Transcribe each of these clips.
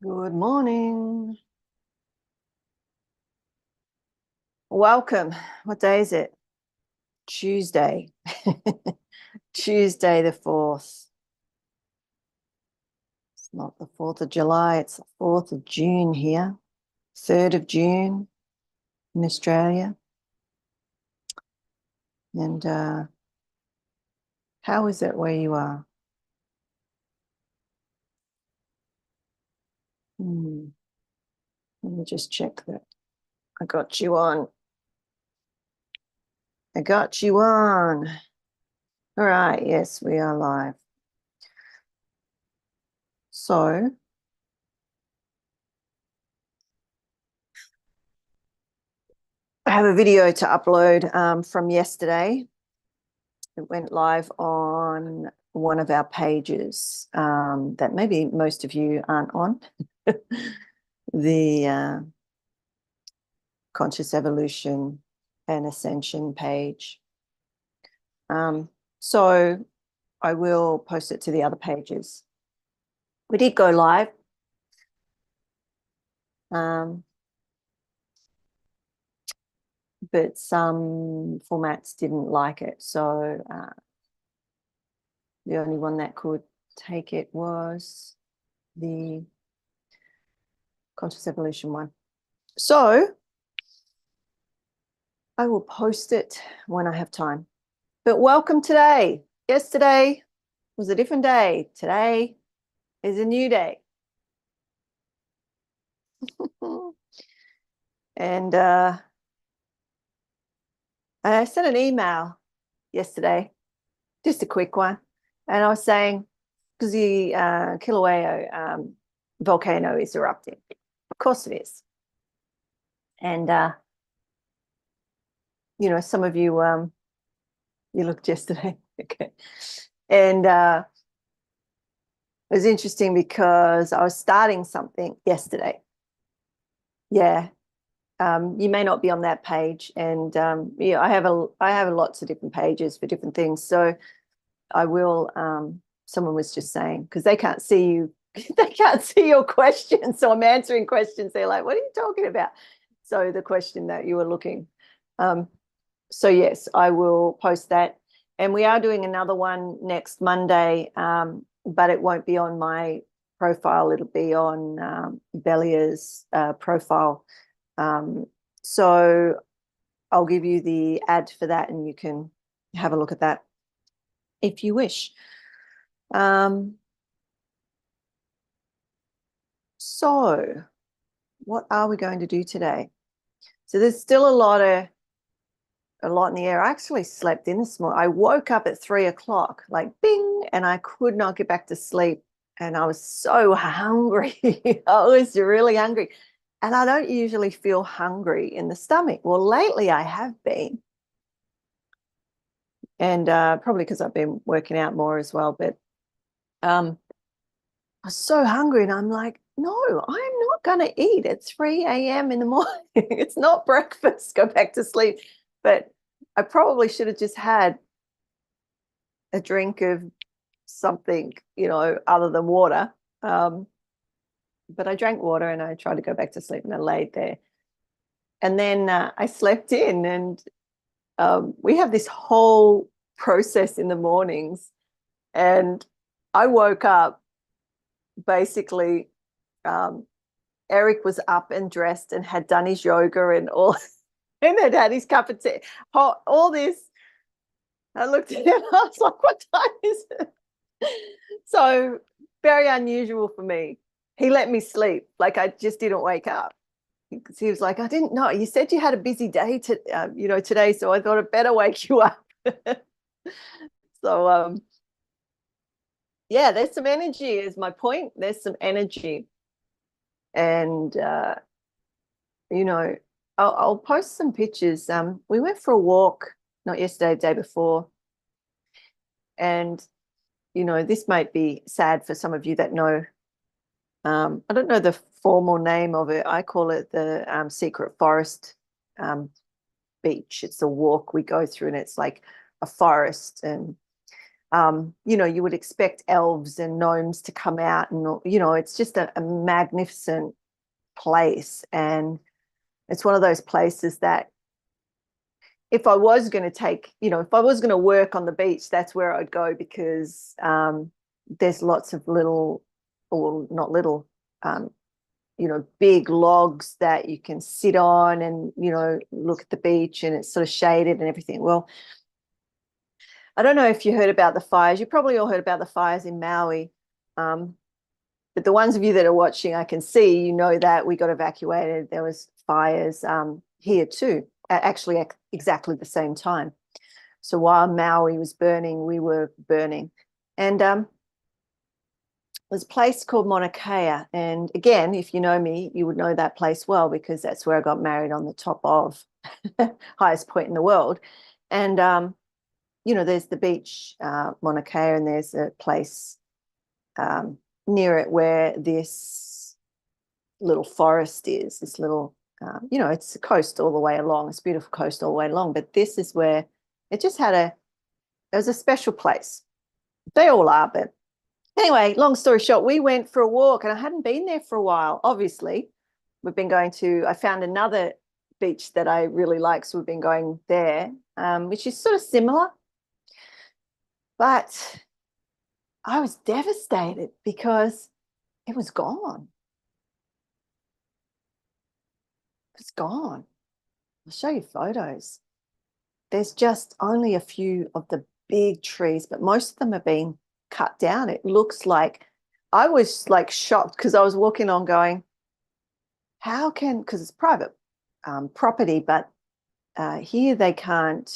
Good morning. Welcome. What day is it? Tuesday. Tuesday the 4th. It's not the 4th of July, it's the 4th of June here. 3rd of June in Australia. And how is it where you are? Let me just check that I got you on. I got you on. All right, yes, we are live. So I have a video to upload from yesterday. It went live on one of our pages that maybe most of you aren't on, the Conscious Evolution and Ascension page. So I will post it to the other pages. We did go live. But some formats didn't like it. So the only one that could take it was the Conscious Evolution one. So I will post it when I have time. But welcome today. Yesterday was a different day. Today is a new day. And I sent an email yesterday, just a quick one. And I was saying, because the Kilauea volcano is erupting. Of course it is. And, you know, some of you, you looked yesterday. Okay. And it was interesting because I was starting something yesterday. Yeah. You may not be on that page. And yeah, I have lots of different pages for different things. So I will, someone was just saying, because they can't see you, they can't see your questions. So I'm answering questions. They're like, what are you talking about? So the question that you were looking. So yes, I will post that. And we are doing another one next Monday, but it won't be on my profile. It'll be on Belia's profile. So I'll give you the ad for that and you can have a look at that if you wish. So what are we going to do today? So there's still a lot in the air. I actually slept in this morning. I woke up at 3 o'clock, like bing, and I could not get back to sleep. And I was so hungry. I was really hungry. And I don't usually feel hungry in the stomach. Well, lately I have been. And probably because I've been working out more as well. But I was so hungry and I'm like, no, I'm not going to eat at 3 a.m. in the morning. It's not breakfast. Go back to sleep. But I probably should have just had a drink of something, you know, other than water. But I drank water and I tried to go back to sleep and I laid there. And then I slept in and we have this whole process in the mornings. And I woke up basically, Eric was up and dressed and had done his yoga and all, and had his cup of tea, all this. I looked at him, I was like, what time is it? So very unusual for me. He let me sleep. Like I just didn't wake up. He was like, I didn't know. You said you had a busy day today, so I thought I'd better wake you up. So yeah, there's some energy is my point. There's some energy. And you know, I'll post some pictures. We went for a walk, not yesterday, the day before. And, you know, this might be sad for some of you that know. I don't know the formal name of it. I call it the Secret Forest Beach. It's a walk we go through and it's like a forest. And You know, you would expect elves and gnomes to come out, and you know, it's just a magnificent place. And it's one of those places that if I was going to take, you know, if I was going to work on the beach, that's where I'd go, because there's lots of little, or not little, you know, big logs that you can sit on and, you know, look at the beach, and it's sort of shaded and everything. Well, I don't know if you heard about the fires. You probably all heard about the fires in Maui. But the ones of you that are watching, I can see, you know, that we got evacuated. There was fires here too, actually at exactly the same time. So while Maui was burning, we were burning. And there's a place called Mauna Kea. And again, if you know me, you would know that place well, because that's where I got married, on the top of highest point in the world. And, you know, there's the beach, Mauna Kea, and there's a place near it where this little forest is, this little, you know, it's a coast all the way along. It's a beautiful coast all the way along. But this is where it just had it was a special place. They all are, but anyway, long story short, we went for a walk, and I hadn't been there for a while. Obviously, we've been going to, I found another beach that I really like, so we've been going there, which is sort of similar. But I was devastated because it was gone. It's gone. I'll show you photos. There's just only a few of the big trees, but most of them have been cut down. It looks like, I was like shocked, because I was walking on going, how can, because it's private property, but here they can't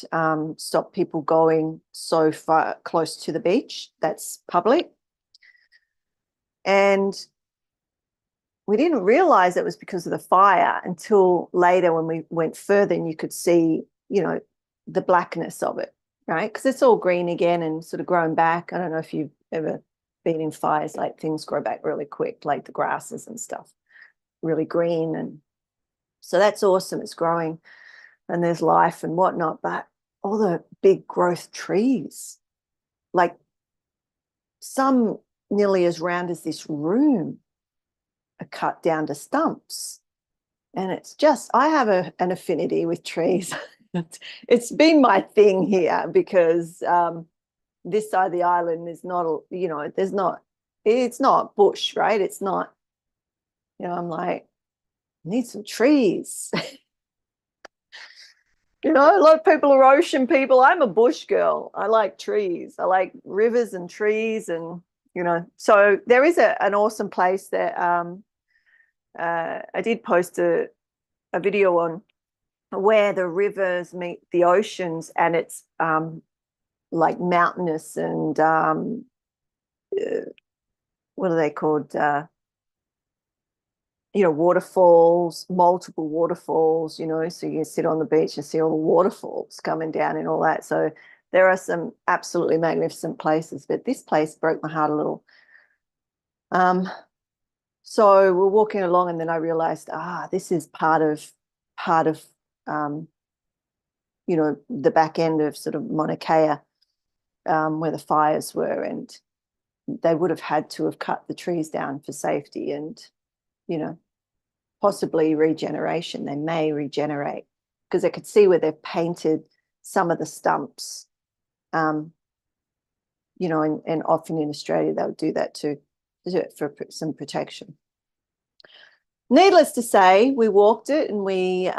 stop people going so far close to the beach. That's public. And we didn't realize it was because of the fire until later, when we went further, and you could see, you know, the blackness of it, right? Because it's all green again and sort of growing back. I don't know if you've ever been in fires, like things grow back really quick, like the grasses and stuff, really green. And so that's awesome. It's growing and there's life and whatnot. But all the big growth trees, like some nearly as round as this room, are cut down to stumps. And it's just, I have an affinity with trees. It's been my thing here, because this side of the island is not, you know, it's not bush, right? It's not, you know, I'm like, need some trees. You know, a lot of people are ocean people. I'm a bush girl. I like trees. I like rivers and trees, and, you know, so there is an awesome place that I did post a video on, where the rivers meet the oceans, and it's like mountainous and what are they called? You know, waterfalls, multiple waterfalls, you know, so you sit on the beach and see all the waterfalls coming down and all that. So there are some absolutely magnificent places, but this place broke my heart a little. So we're walking along, and then I realized, this is part of you know, the back end of sort of Mauna Kea, where the fires were, and they would have had to have cut the trees down for safety and, you know, possibly regeneration. They may regenerate, because I could see where they've painted some of the stumps, you know, and often in Australia they would do that too, for some protection. Needless to say, we walked it, and we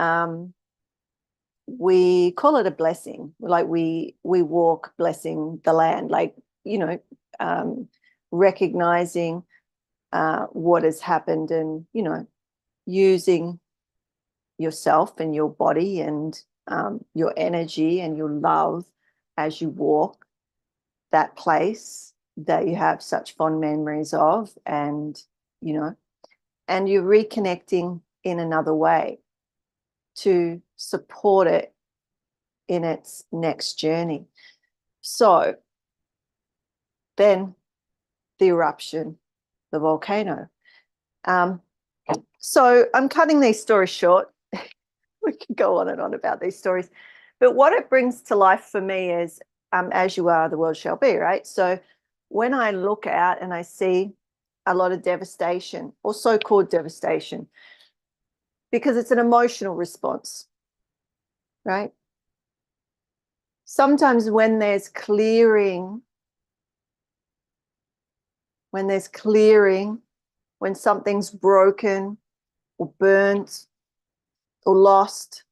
call it a blessing. Like we walk blessing the land, like, you know, recognizing what has happened, and, you know, using yourself and your body and your energy and your love as you walk that place that you have such fond memories of, and, you know, and you're reconnecting in another way to support it in its next journey. So then the eruption, the volcano. So I'm cutting these stories short. We could go on and on about these stories, but what it brings to life for me is as you are, the world shall be, right? So when I look out and I see a lot of devastation, or so-called devastation, because it's an emotional response, right? Sometimes when there's clearing, when something's broken or burnt or lost,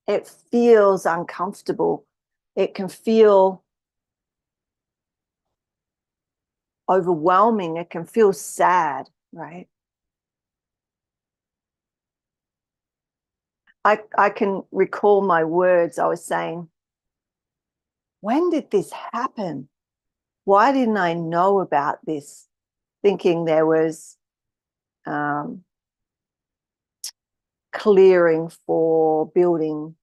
it feels uncomfortable. It can feel overwhelming. It can feel sad, right? I can recall my words. I was saying, when did this happen? Why didn't I know about this? Thinking there was clearing for building,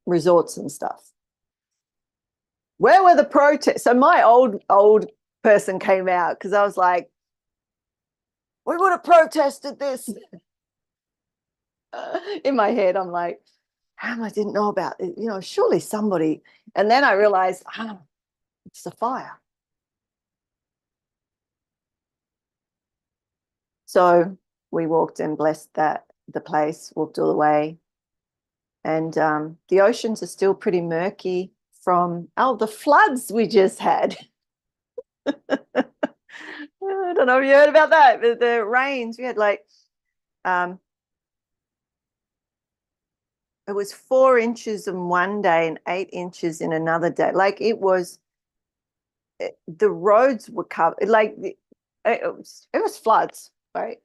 resorts and stuff. Where were the protests? So my old person came out, because I was like, we would have protested this. In my head, I'm like, I didn't know about it. Surely somebody. And then I realized, it's a fire. So we walked and blessed the place, walked all the way. And the oceans are still pretty murky from the floods we just had. I don't know if you heard about that. The rains, we had it was 4 inches in one day and 8 inches in another day. The roads were covered. It was floods, right?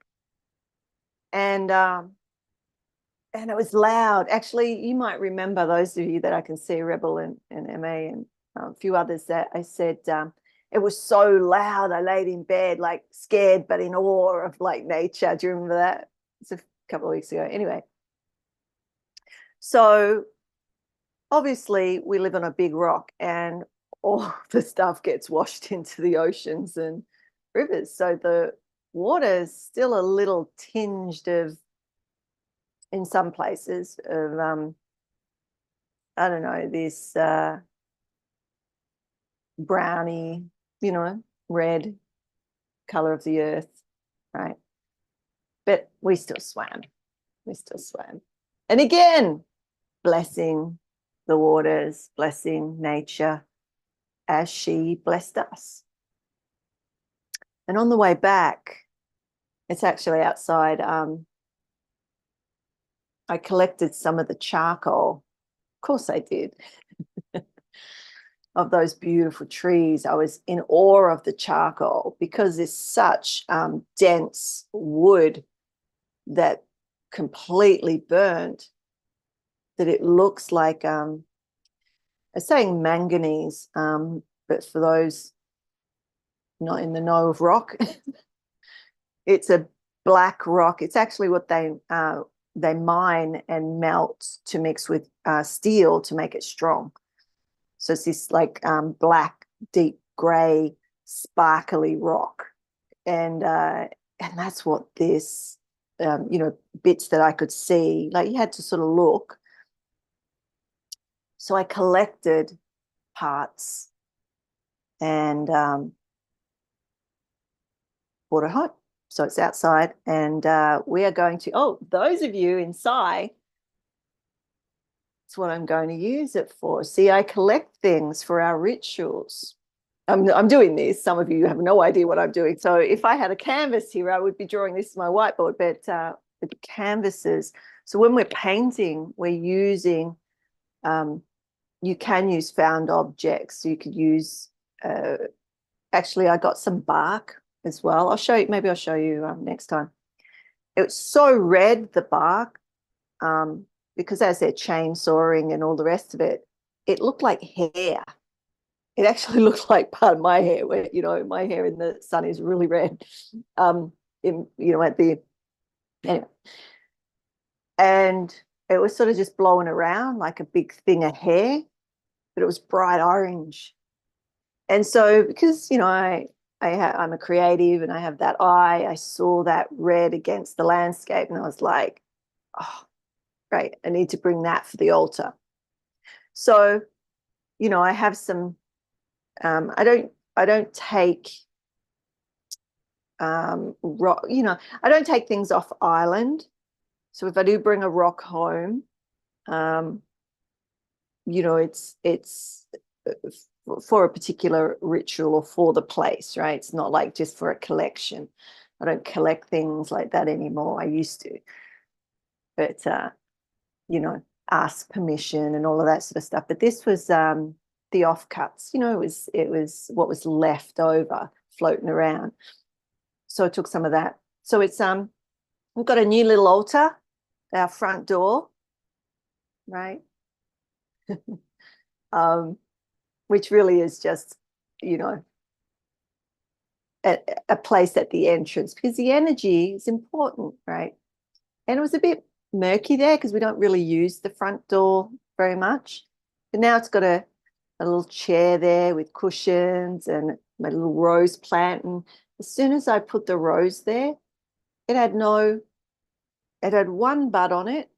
And it was loud. Actually, you might remember, those of you that I can see, Rebel and MA and a few others, that I said it was so loud. I laid in bed, scared, but in awe of nature. Do you remember that? It's a couple of weeks ago. Anyway, so obviously we live on a big rock, and all the stuff gets washed into the oceans and rivers. So the water is still a little tinged of, in some places, of I don't know, this browny, red color of the earth, right? But we still swam. And again, blessing the waters, blessing nature as she blessed us. And on the way back, it's actually outside, I collected some of the charcoal. Of course I did. Of those beautiful trees. I was in awe of the charcoal, because it's such dense wood that completely burnt, that it looks like, I'm saying manganese, but for those not in the know of rock, it's a black rock. It's actually what they mine and melt to mix with steel to make it strong. So it's this black, deep gray, sparkly rock, and that's what this, bits that I could see. You had to sort of look. So I collected parts and brought it home. So it's outside, and we are going to. Those of you inside. What I'm going to use it for. See, I collect things for our rituals. I'm doing this. Some of you have no idea what I'm doing. So if I had a canvas here, I would be drawing this as my whiteboard, but the canvases. So when we're painting, we're using, you can use found objects. So you could use, actually, I got some bark as well. Maybe I'll show you next time. It was so red, the bark, because as they're chainsawing and all the rest of it, it looked like hair. It actually looked like part of my hair, where, my hair in the sun is really red. Anyway. And it was sort of just blowing around like a big thing of hair, but it was bright orange. And so, because, I'm a creative and I have that eye, I saw that red against the landscape, and I was like, oh, great, I need to bring that for the altar. So, you know, I have some, I don't take, rock, you know, I don't take things off island. So if I do bring a rock home, um, you know, it's for a particular ritual or for the place, right? It's not like just for a collection. I don't collect things like that anymore. I used to, but you know, ask permission and all of that sort of stuff. But this was the offcuts, you know, it was what was left over floating around. So I took some of that. So it's we've got a new little altar, our front door, right? Which really is just, you know, a place at the entrance, because the energy is important, right? And it was a bit murky there because we don't really use the front door very much. But now it's got a little chair there with cushions and my little rose plant. And as soon as I put the rose there, it had one bud on it,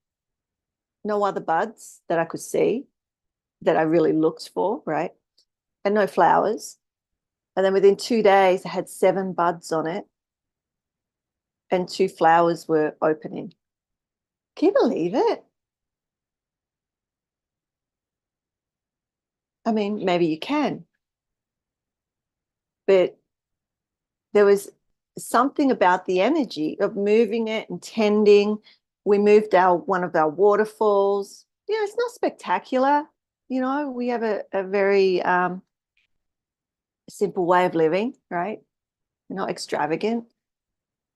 no other buds that I could see that I really looked for, right? And no flowers. And then within 2 days, I had 7 buds on it and 2 flowers were opening. Can you believe it? I mean, maybe you can, but there was something about the energy of moving it and tending. We moved one of our waterfalls. Yeah, it's not spectacular. You know, we have a very simple way of living, right? We're not extravagant.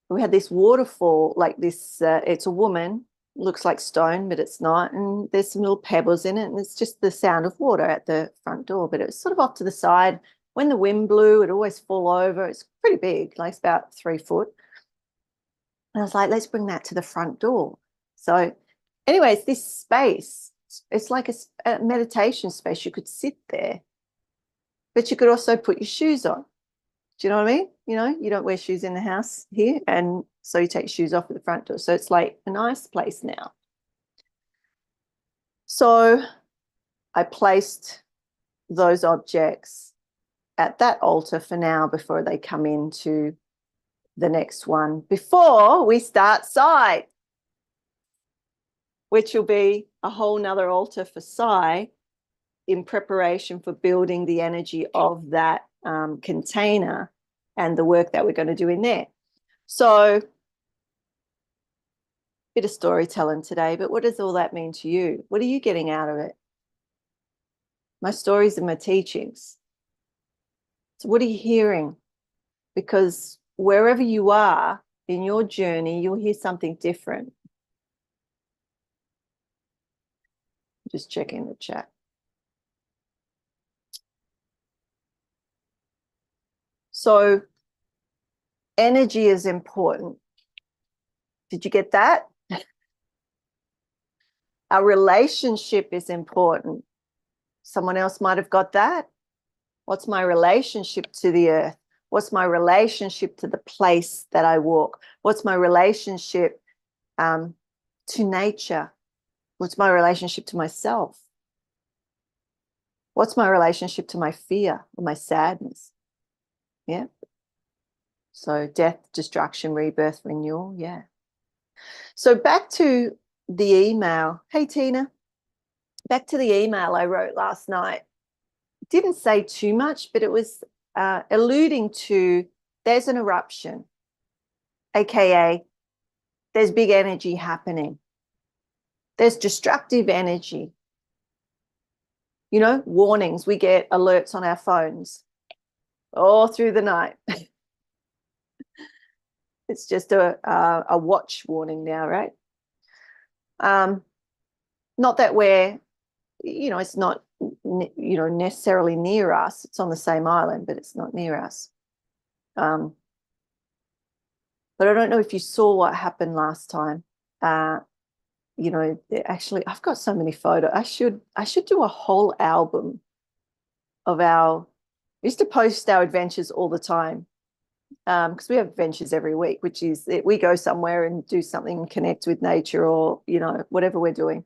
We had this waterfall like this. It's a woman, looks like stone, but it's not. And there's some little pebbles in it. And it's just the sound of water at the front door. But it was sort of off to the side. When the wind blew, it always fall over. It's pretty big, like it's about 3 foot. And I was like, let's bring that to the front door. So anyways, this space, it's like a meditation space. You could sit there, but you could also put your shoes on. Do you know what I mean? You know, you don't wear shoes in the house here. And so you take shoes off at the front door. So it's like a nice place now. So I placed those objects at that altar for now before they come into the next one, before we start side, which will be a whole nother altar for Sai in preparation for building the energy of that container and the work that we're going to do in there. So, bit of storytelling today, but what does all that mean to you? What are you getting out of it? My stories and my teachings. So what are you hearing? Because wherever you are in your journey, you'll hear something different. Just checking the chat. So energy is important. Did you get that? Our relationship is important. Someone else might have got that. What's my relationship to the earth? What's my relationship to the place that I walk? What's my relationship to nature? What's my relationship to myself? What's my relationship to my fear or my sadness? Yeah. So death, destruction, rebirth, renewal. Yeah. So back to the email. Hey, Tina. Back to the email I wrote last night. Didn't say too much, but it was alluding to there's an eruption, aka there's big energy happening. There's destructive energy. You know, warnings. We get alerts on our phones all through the night. It's just a watch warning now, right? Not that we're, you know, it's not, you know, necessarily near us. It's on the same island, but it's not near us. But I don't know if you saw what happened last time. You know, actually, I've got so many photos. I should do a whole album of we used to post our adventures all the time, because we have adventures every week, which is we go somewhere and do something and connect with nature or, you know, whatever we're doing.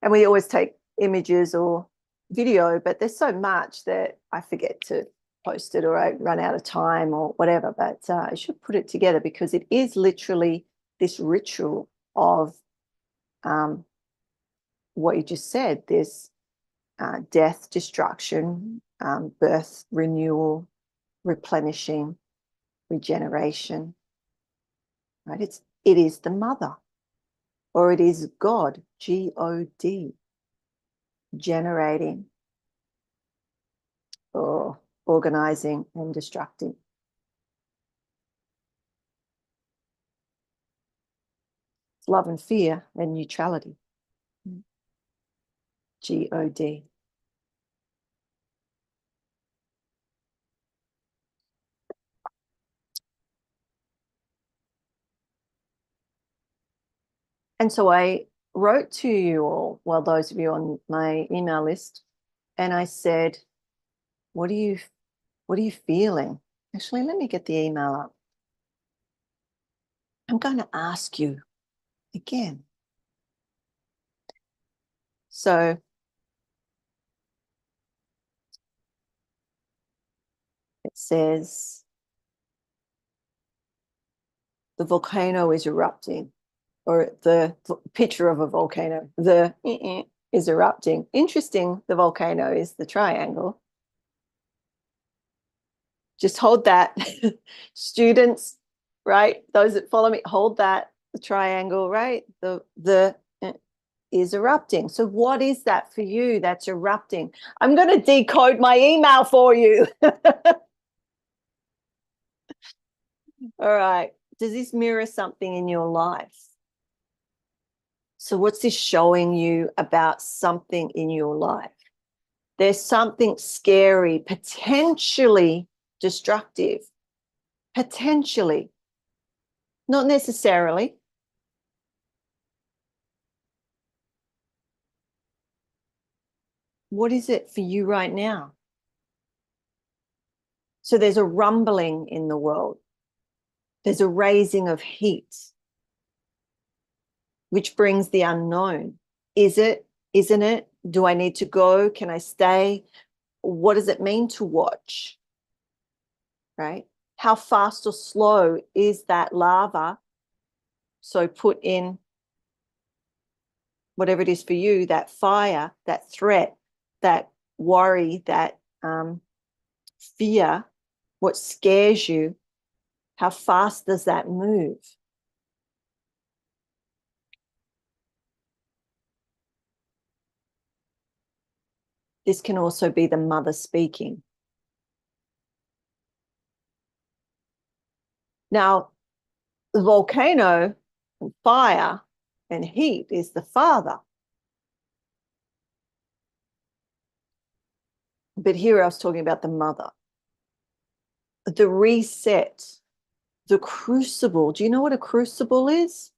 And we always take images or video, but there's so much that I forget to post it or I run out of time or whatever. But I should put it together because it is literally this ritual of what you just said. There's death, destruction, birth, renewal, replenishing, regeneration. Right? It is the mother, or it is God, God, generating or organizing and destructing. It's love and fear and neutrality. God. And so I wrote to you all, well, those of you on my email list, and I said, what are you feeling? Actually, let me get the email up. I'm going to ask you again. So it says, the volcano is erupting, or the picture of a volcano, is erupting. Interesting, the volcano is the triangle. Just hold that. Students, right? Those that follow me, hold that, the triangle, right? The is erupting. So what is that for you that's erupting? I'm going to decode my email for you. All right. Does this mirror something in your life? So what's this showing you about something in your life? There's something scary, potentially destructive, potentially, not necessarily. What is it for you right now? So there's a rumbling in the world. There's a raising of heat, which brings the unknown. Is it? Isn't it? Do I need to go? Can I stay? What does it mean to watch? Right? How fast or slow is that lava? So put in whatever it is for you, that fire, that threat, that worry, that fear, what scares you, how fast does that move? This can also be the mother speaking. Now, the volcano and fire and heat is the father. But here I was talking about the mother. The reset, the crucible. Do you know what a crucible is?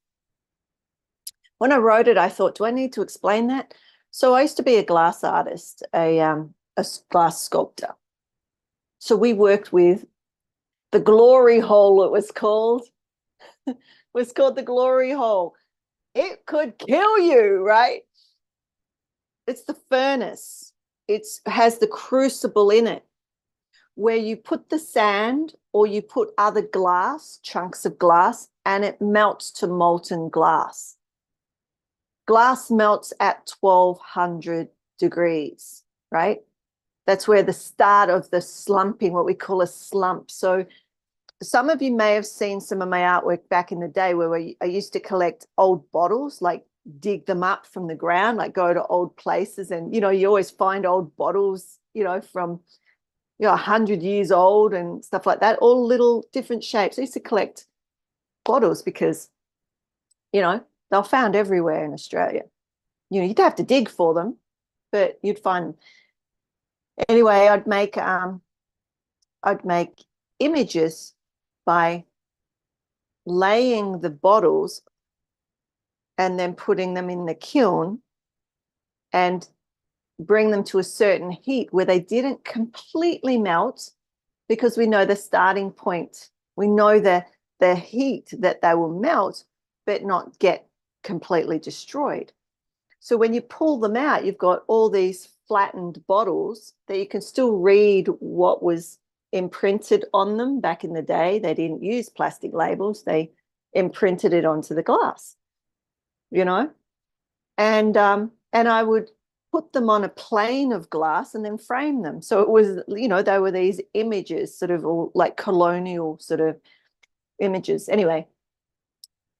When I wrote it, I thought, do I need to explain that? So I used to be a glass artist, a glass sculptor. So we worked with the glory hole, it was called. It was called the glory hole. It could kill you, right? It's the furnace. It has the crucible in it where you put the sand or you put other glass, chunks of glass, and it melts to molten glass. Glass melts at 1200 degrees, right? That's where the start of the slumping, what we call a slump. So some of you may have seen some of my artwork back in the day where I used to collect old bottles, like dig them up from the ground, like go to old places. And, you always find old bottles, from, 100 years old and stuff like that, all little different shapes. I used to collect bottles because, they're found everywhere in Australia. You'd have to dig for them, but you'd find them. Anyway, I'd make images by laying the bottles and then putting them in the kiln and bring them to a certain heat where they didn't completely melt, because we know the starting point. We know the heat that they will melt, but not get completely destroyed. So when you pull them out, you've got all these flattened bottles that you can still read what was imprinted on them back in the day. They didn't use plastic labels. They imprinted it onto the glass, you know, and I would put them on a plane of glass and then frame them. So it was, you know, they were these images, sort of all like colonial sort of images. Anyway,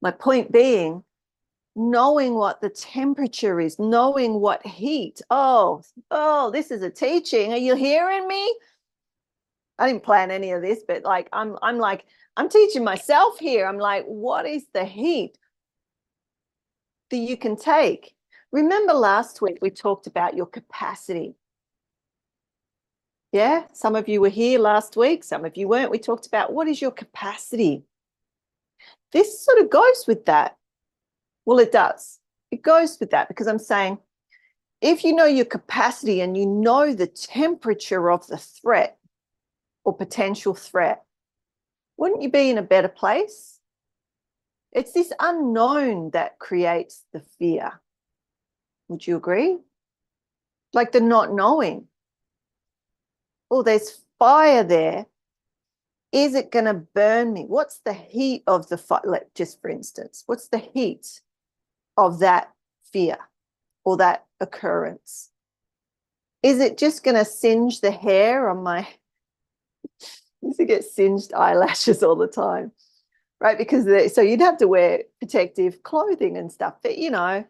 my point being, knowing what the temperature is, knowing what heat. Oh, this is a teaching. Are you hearing me? I didn't plan any of this, but like I'm teaching myself here. I'm like, what is the heat that you can take? Remember last week we talked about your capacity. Yeah, some of you were here last week, some of you weren't. We talked about what is your capacity. This sort of goes with that. Well, it does. It goes with that because I'm saying if you know your capacity and you know the temperature of the threat or potential threat, wouldn't you be in a better place? It's this unknown that creates the fear. Would you agree? Like the not knowing. Oh, there's fire there. Is it going to burn me? What's the heat of the fire? Like, just for instance, what's the heat of that fear or that occurrence? Is it just going to singe the hair on my, I used to get singed eyelashes all the time, right? Because so you'd have to wear protective clothing and stuff, but yeah,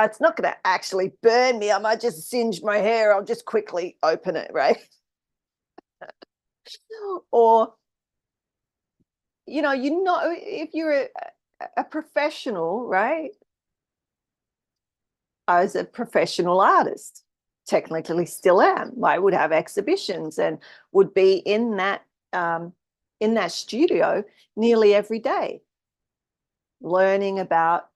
it's not going to actually burn me. I might just singe my hair. I'll just quickly open it, right? Or, if you're a professional, right? I was a professional artist, technically still am. I would have exhibitions and would be in that studio nearly every day, learning about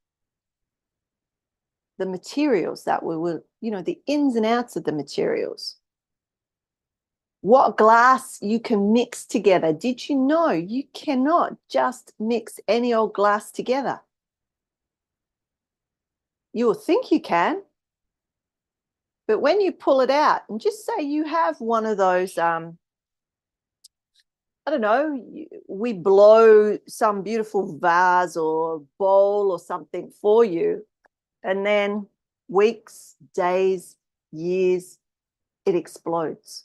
the materials that we were, the ins and outs of the materials. What glass you can mix together. Did you know you cannot just mix any old glass together? You will think you can, but when you pull it out and just say you have one of those, I don't know, we blow some beautiful vase or bowl or something for you, and then weeks, days, years, it explodes.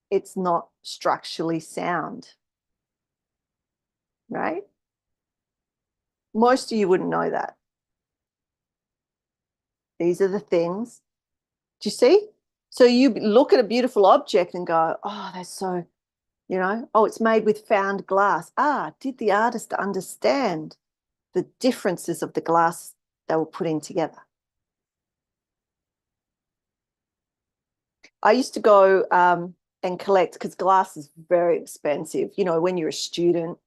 It's not structurally sound, right? Most of you wouldn't know that. These are the things. Do you see? So you look at a beautiful object and go, oh, that's so, it's made with found glass. Did the artist understand the differences of the glass they were putting together? I used to go and collect, because glass is very expensive, when you're a student,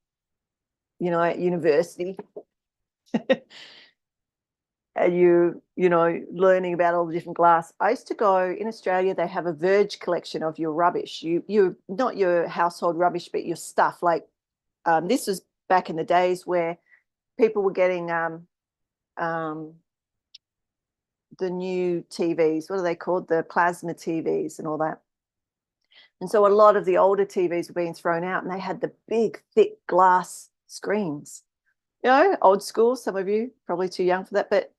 at university. And learning about all the different glass. I used to go in Australia, they have a verge collection of your rubbish. You not your household rubbish, but your stuff. Like this was back in the days where people were getting the new TVs. What are they called? The plasma TVs and all that. And so a lot of the older TVs were being thrown out, and they had the big, thick glass screens. Old school. Some of you probably too young for that, but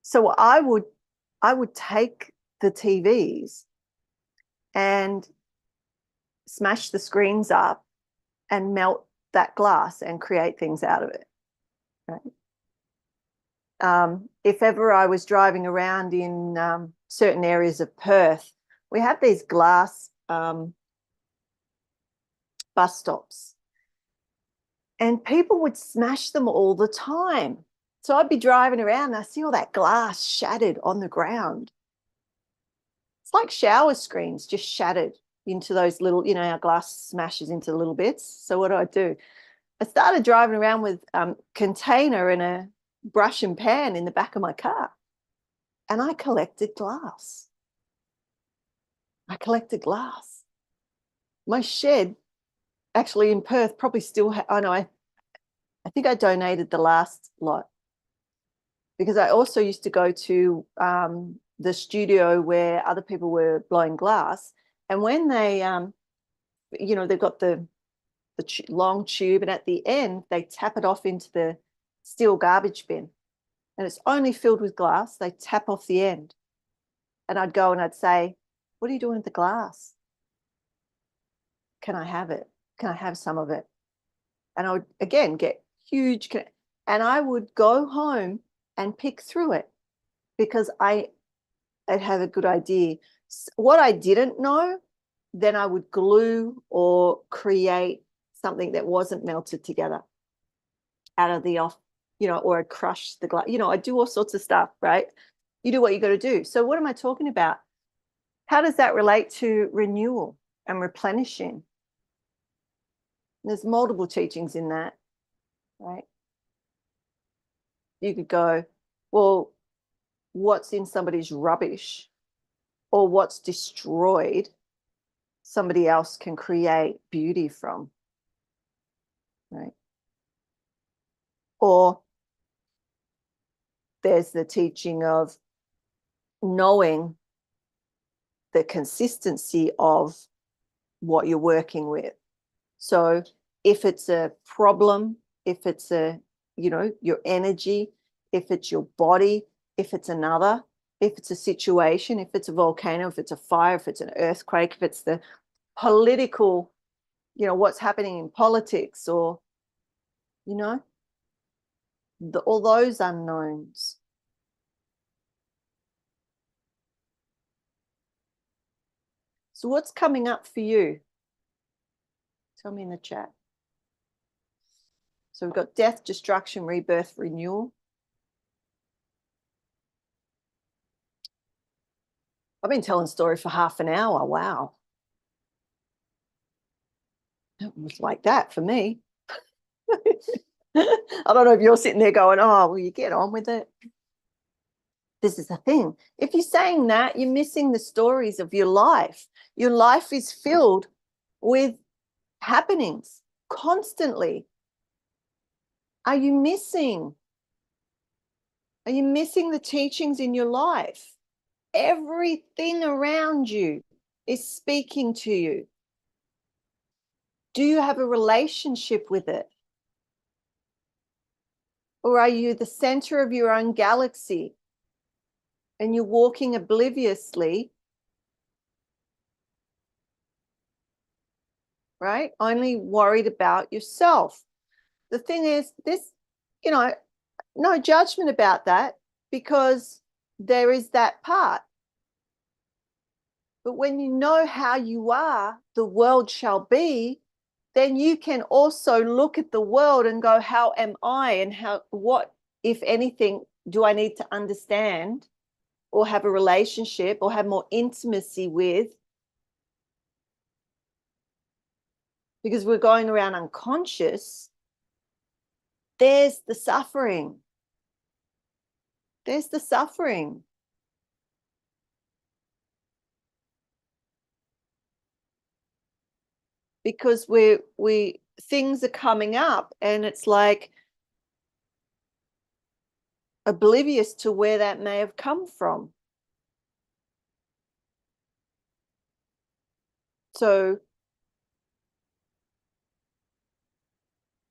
so I would take the TVs and smash the screens up and melt that glass and create things out of it. Right? If ever I was driving around in certain areas of Perth, we have these glass bus stops, and people would smash them all the time. So I'd be driving around and I see all that glass shattered on the ground. It's like shower screens just shattered into those little, our glass smashes into little bits. So what do? I started driving around with a container and a brush and pan in the back of my car, and I collected glass. My shed, actually in Perth, probably still, I think I donated the last lot, because I also used to go to the studio where other people were blowing glass. And when they, they've got the long tube, and at the end, they tap it off into the steel garbage bin. And it's only filled with glass. They tap off the end. And I'd go and I'd say, what are you doing with the glass? Can I have it? Can I have some of it? And I would, again, get huge. And I would go home and pick through it, because I'd have a good idea. What I didn't know, then I would glue or create something that wasn't melted together out of the off, or I'd crush the glass. I do all sorts of stuff, right? You do what you got to do. So what am I talking about? How does that relate to renewal and replenishing? There's multiple teachings in that, right? You could go, well, what's in somebody's rubbish or what's destroyed, somebody else can create beauty from, right? Or there's the teaching of knowing the consistency of what you're working with. So if it's a problem, if it's your energy, if it's your body, if it's another, if it's a situation, if it's a volcano, if it's a fire, if it's an earthquake, if it's the political, what's happening in politics, or, all those unknowns. So what's coming up for you? Tell me in the chat. So we've got death, destruction, rebirth, renewal. I've been telling a story for half an hour. Wow. It was like that for me. I don't know if you're sitting there going, oh, well, you get on with it. This is the thing. If you're saying that, you're missing the stories of your life. Your life is filled with happenings constantly. Are you missing? Are you missing the teachings in your life? Everything around you is speaking to you. Do you have a relationship with it? Or are you the center of your own galaxy and you're walking obliviously, right? Only worried about yourself. The thing is, this, no judgment about that, because there is that part. But when you know how you are, the world shall be, then you can also look at the world and go, how am I? And what, if anything, do I need to understand or have a relationship or have more intimacy with? Because we're going around unconscious. There's the suffering. There's the suffering. Because things are coming up and it's like oblivious to where that may have come from. So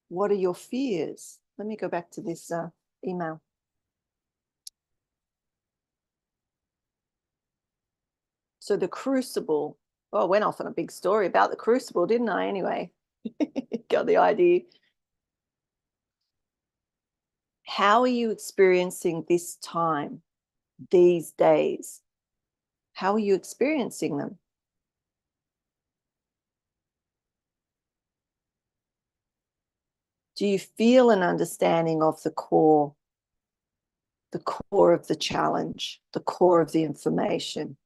what are your fears? Let me go back to this email. So the crucible. Oh, I went off on a big story about the crucible, didn't I? Anyway, got the idea. How are you experiencing this time, these days? How are you experiencing them? Do you feel an understanding of the core of the challenge, the core of the information?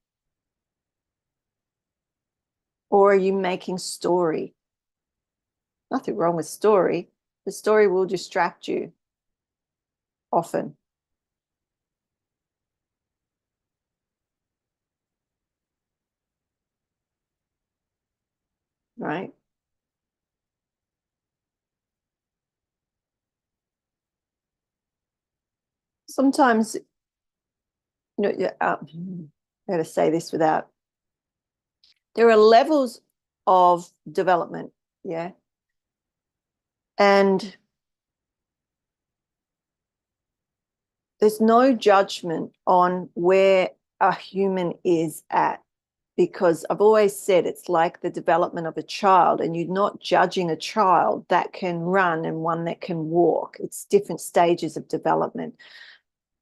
Or are you making story? Nothing wrong with story. The story will distract you often. Right? sometimes, I'm going to say this without, there are levels of development, yeah. And there's no judgment on where a human is at, because I've always said it's like the development of a child, and you're not judging a child that can run and one that can walk. It's different stages of development.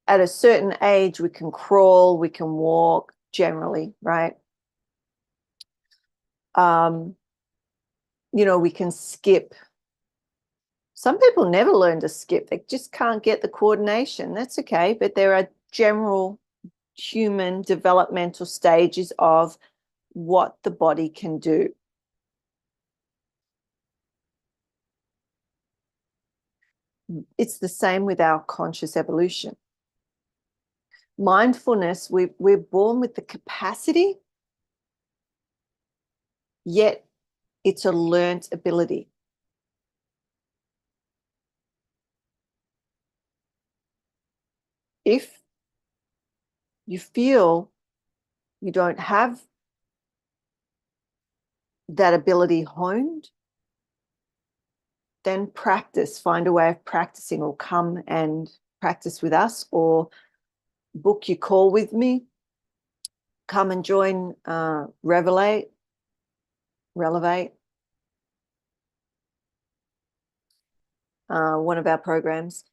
At a certain age, we can crawl, we can walk generally, right? We can skip. Some people never learn to skip. They just can't get the coordination. That's okay. But there are general human developmental stages of what the body can do. It's the same with our conscious evolution. Mindfulness, we're born with the capacity, yet it's a learnt ability. If you feel you don't have that ability honed, then practice, find a way of practicing, or come and practice with us, or book your call with me. Come and join Relevate, one of our programs,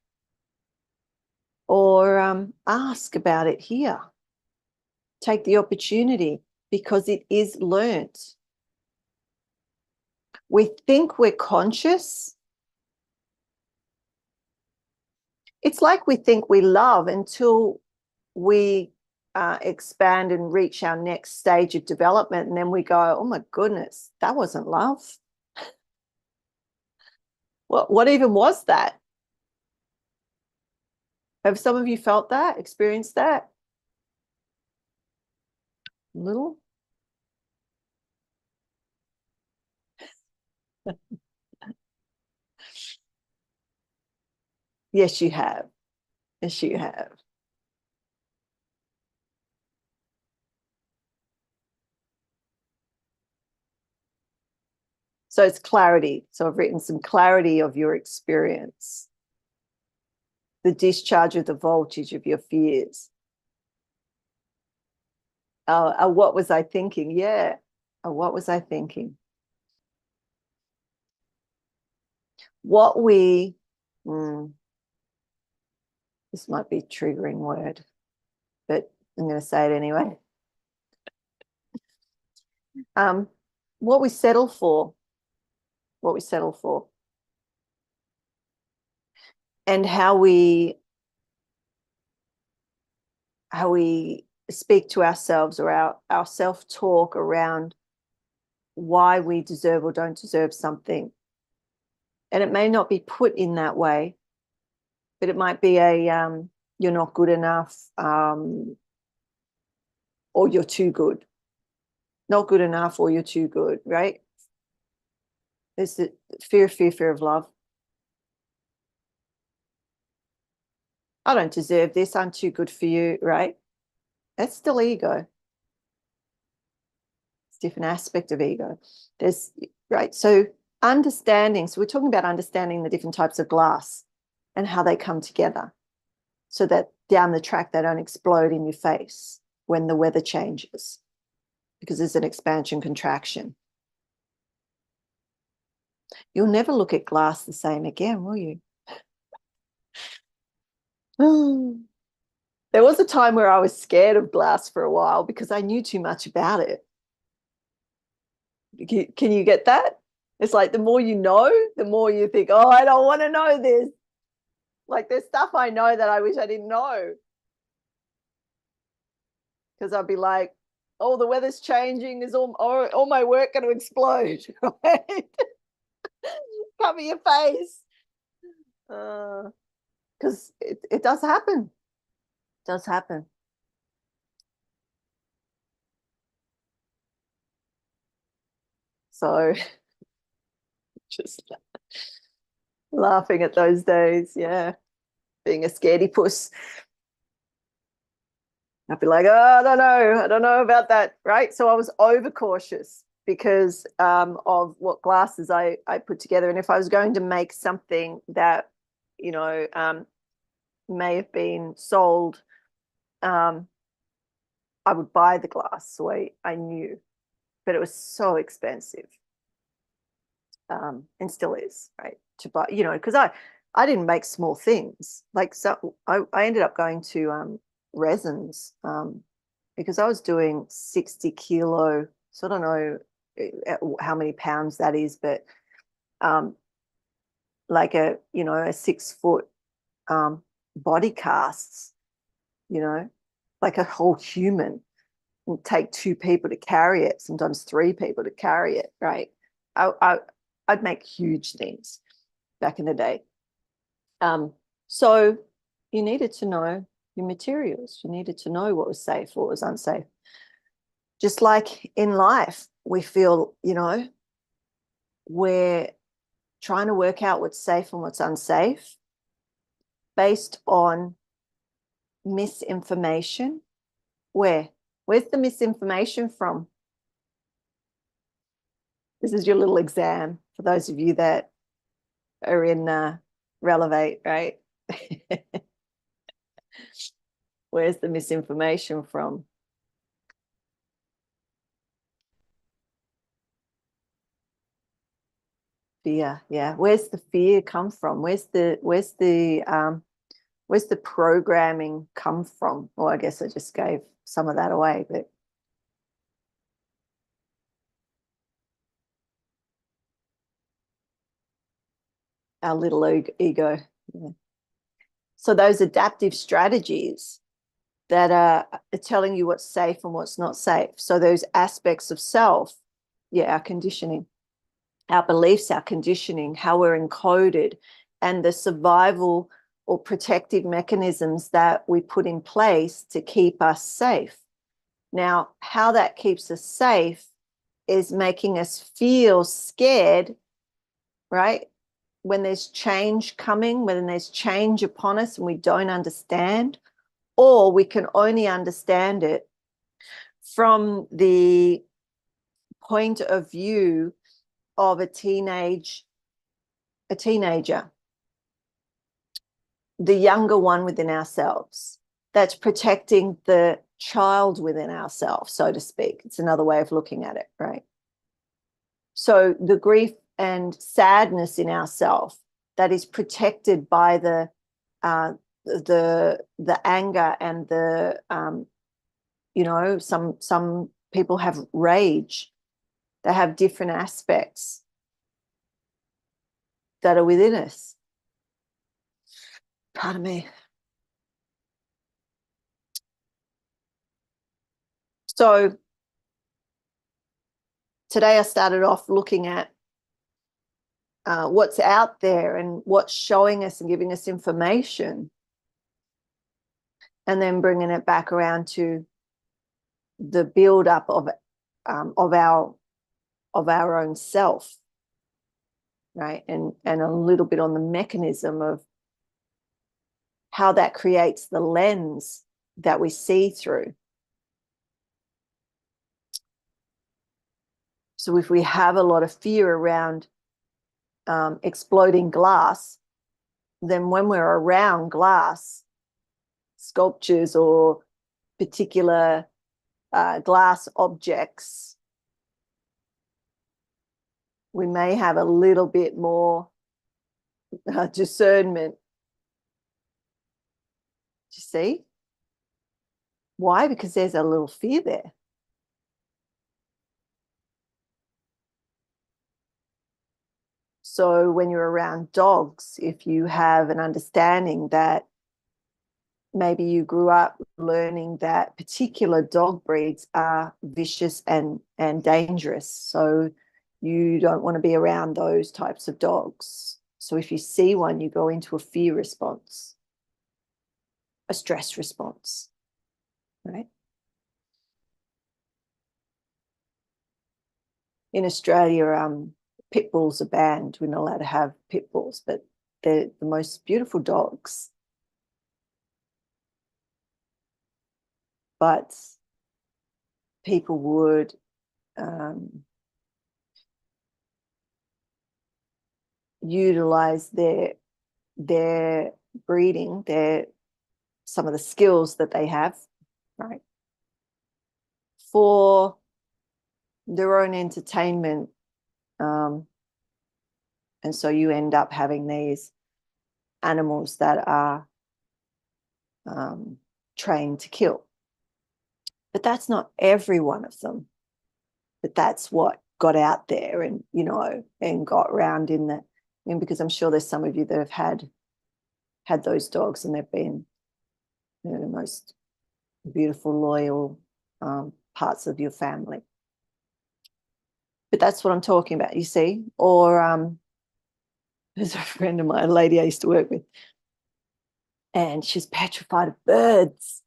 or ask about it here. Take the opportunity, because it is learnt. We think we're conscious. It's like we think we love until we expand and reach our next stage of development, and then we go, oh my goodness, that wasn't love. What even was that? Have some of you felt that, experienced that? A little? Yes, you have. Yes, you have. So it's clarity. So I've written some clarity of your experience, the discharge of the voltage of your fears. What was I thinking? Yeah. What was I thinking? This might be a triggering word, but I'm going to say it anyway. What we settle for, and how we speak to ourselves, or our self-talk around why we deserve or don't deserve something. And it may not be put in that way, but it might be you're not good enough, or you're too good. Not good enough, or you're too good, right? There's the fear of love. I don't deserve this. I'm too good for you, right? That's still ego. It's a different aspect of ego. Right. So understanding. So we're talking about understanding the different types of glass and how they come together, so that down the track they don't explode in your face when the weather changes, because there's an expansion contraction. You'll never look at glass the same again, will you? There was a time where I was scared of glass for a while because I knew too much about it. Can you get that? It's like the more you know, the more you think, oh, I don't want to know this. Like there's stuff I know that I wish I didn't know. Because I'd be like, oh, the weather's changing. Is all my work going to explode? Right? Cover your face. Because it does happen. It does happen. So just laughing at those days, yeah. Being a scaredy puss. I'd be like, oh, I don't know about that, right? So I was overcautious because of what glasses I put together. And if I was going to make something that, you know, may have been sold, um, I would buy the glass. So I knew, but it was so expensive, and still is, right? To buy, you know, because I didn't make small things. Like, so I ended up going to resins, because I was doing 60 kilo. So I don't know how many pounds that is, but um, like a 6 foot body casts, you know, like a whole human. And take two people to carry it, sometimes three people to carry it, right? I'd make huge things back in the day. So you needed to know your materials. You needed to know what was safe, what was unsafe. Just like in life, we feel, you know, we're trying to work out what's safe and what's unsafe based on misinformation. Where's the misinformation from? This is your little exam for those of you that are in Relevate, right? Where's the misinformation from? Fear, yeah. Where's the fear come from? Where's the programming come from? Well, I guess I just gave some of that away, but our little ego. Yeah. So those adaptive strategies that are telling you what's safe and what's not safe. So those aspects of self, yeah, our conditioning, our beliefs, our conditioning, how we're encoded, and the survival or protective mechanisms that we put in place to keep us safe. Now, how that keeps us safe is making us feel scared, right? When there's change coming, when there's change upon us and we don't understand, or we can only understand it from the point of view of a teenager, the younger one within ourselves, that's protecting the child within ourselves, so to speak. It's another way of looking at it, right? So the grief and sadness in ourselves that is protected by the anger and the some people have rage. They have different aspects that are within us. Pardon me. So today I started off looking at what's out there and what's showing us and giving us information, and then bringing it back around to the build up of our own self, right? And a little bit on the mechanism of how that creates the lens that we see through. So if we have a lot of fear around exploding glass, then when we're around glass sculptures or particular glass objects, we may have a little bit more discernment. Do you see? Why? Because there's a little fear there. So when you're around dogs, if you have an understanding that maybe you grew up learning that particular dog breeds are vicious and dangerous, so you don't want to be around those types of dogs. So if you see one, you go into a fear response, a stress response, right? In Australia, pit bulls are banned. We're not allowed to have pit bulls, but they're the most beautiful dogs. but people would utilize their breeding, some of the skills that they have, right, for their own entertainment. And so you end up having these animals that are trained to kill. But that's not every one of them. But that's what got out there and, and got around in the, because I'm sure there's some of you that have had those dogs and they've been the most beautiful, loyal parts of your family. But that's what I'm talking about, you see. Or there's a friend of mine, a lady I used to work with, and she's petrified of birds.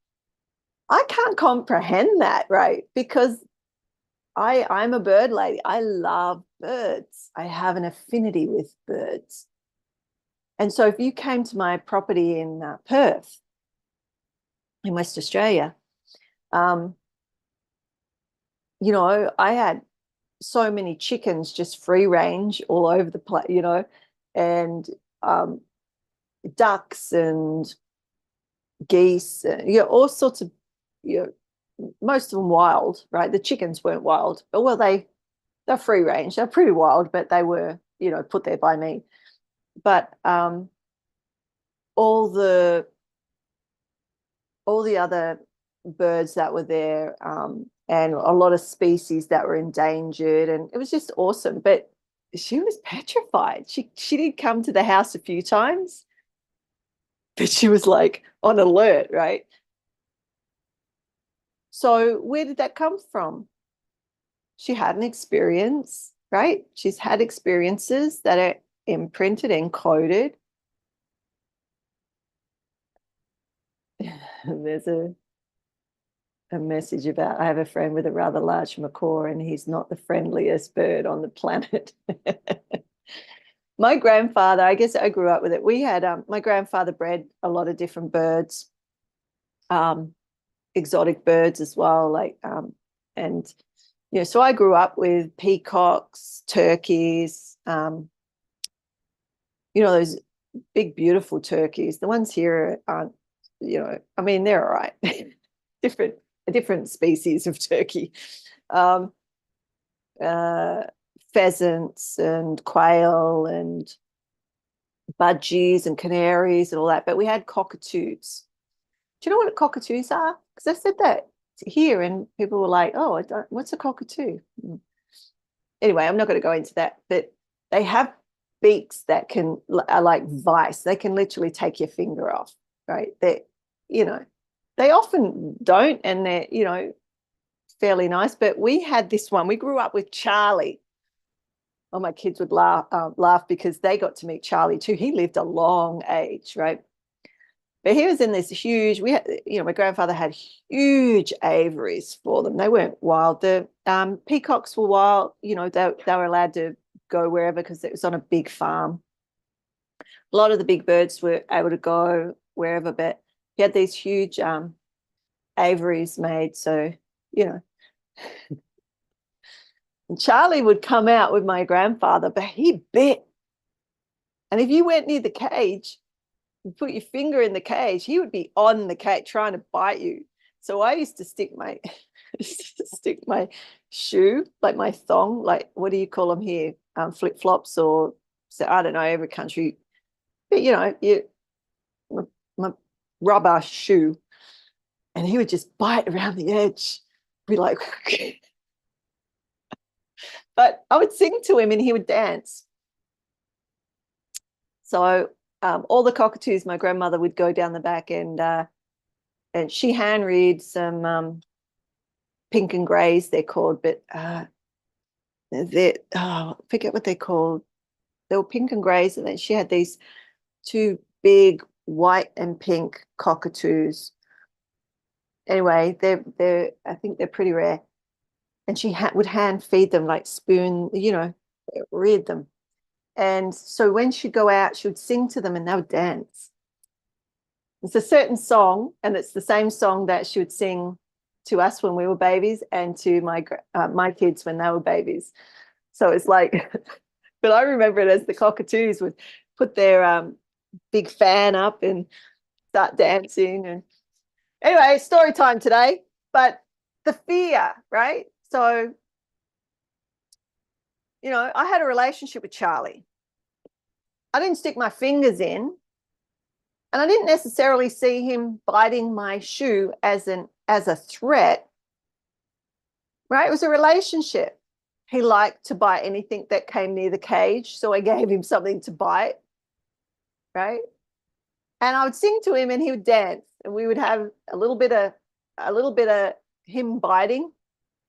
I can't comprehend that, right? Because I'm a bird lady. I love birds. I have an affinity with birds. And so if you came to my property in Perth, in West Australia, I had so many chickens just free range all over the place, and ducks and geese, all sorts of, most of them wild, right? The chickens weren't wild, but well, they're free range. They're pretty wild, but they were, put there by me. But all the other birds that were there, and a lot of species that were endangered, and it was just awesome. But she was petrified. She did come to the house a few times, but she was like on alert, right? So where did that come from? She had an experience, right? She's had experiences that are imprinted, encoded. There's a message about, I have a friend with a rather large macaw and he's not the friendliest bird on the planet. My grandfather, I guess I grew up with it. We had, my grandfather bred a lot of different birds, exotic birds as well, and so I grew up with peacocks, turkeys, those big, beautiful turkeys. The ones here aren't, they're all right. different species of turkey. Pheasants and quail and budgies and canaries and all that. But we had cockatoos. Do you know what cockatoos are? Because I said that here and people were like, oh, what's a cockatoo? Anyway, I'm not going to go into that, but they have beaks that are like vice. They can literally take your finger off, right? They often don't, and they're, fairly nice. But we had this one. We grew up with Charlie. Oh, my kids would laugh because they got to meet Charlie too. He lived a long age, right? But he was in this huge, my grandfather had huge aviaries for them. They weren't wild. The peacocks were wild. They were allowed to go wherever because it was on a big farm. A lot of the big birds were able to go wherever, but he had these huge aviaries made. So, and Charlie would come out with my grandfather, but he bit. And if you went near the cage, you put your finger in the cage, he would be on the cage trying to bite you. So I used to stick my shoe, like my thong, like what do you call them here? Flip-flops, or so I don't know, every country. But my rubber shoe, and he would just bite around the edge, be like, but I would sing to him and he would dance. So all the cockatoos, my grandmother would go down the back and she hand read some pink and greys, they're called, but I forget what they're called. They were pink and greys, and then she had these two big white and pink cockatoos. Anyway, I think they're pretty rare. And she would hand feed them, like spoon, reared them. And so when she'd go out, she would sing to them and they would dance. It's a certain song, and it's the same song that she would sing to us when we were babies and to my kids when they were babies. So it's like, but I remember it as the cockatoos would put their big fan up and start dancing. And anyway, story time today. But the fear, right? So, I had a relationship with Charlie. I didn't stick my fingers in, and I didn't necessarily see him biting my shoe as a threat, right? It was a relationship. He liked to bite anything that came near the cage, so I gave him something to bite, right? And I would sing to him and he would dance, and we would have a little bit of him biting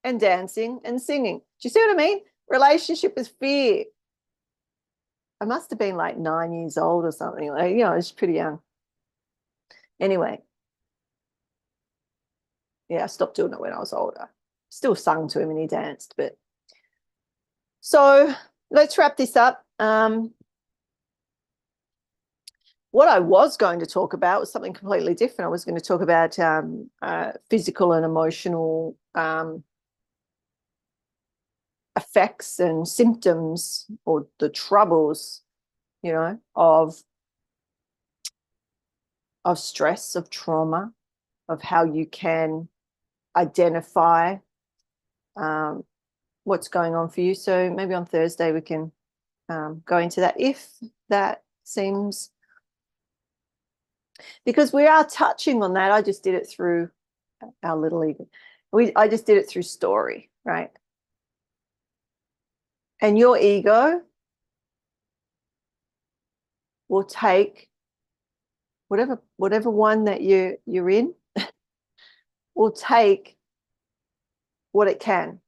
and dancing and singing. Do you see what I mean? Relationship is fear. I must have been like 9 years old or something. I was pretty young. Anyway, yeah, I stopped doing it when I was older. Still sung to him and he danced. But so let's wrap this up. What I was going to talk about was something completely different. I was going to talk about physical and emotional effects and symptoms, or the troubles, of stress, of trauma, of how you can identify what's going on for you. So maybe on Thursday we can go into that, if that seems, because we are touching on that. I just did it through our little ego. I just did it through story, right? And your ego will take whatever one that you're in, will take what it can.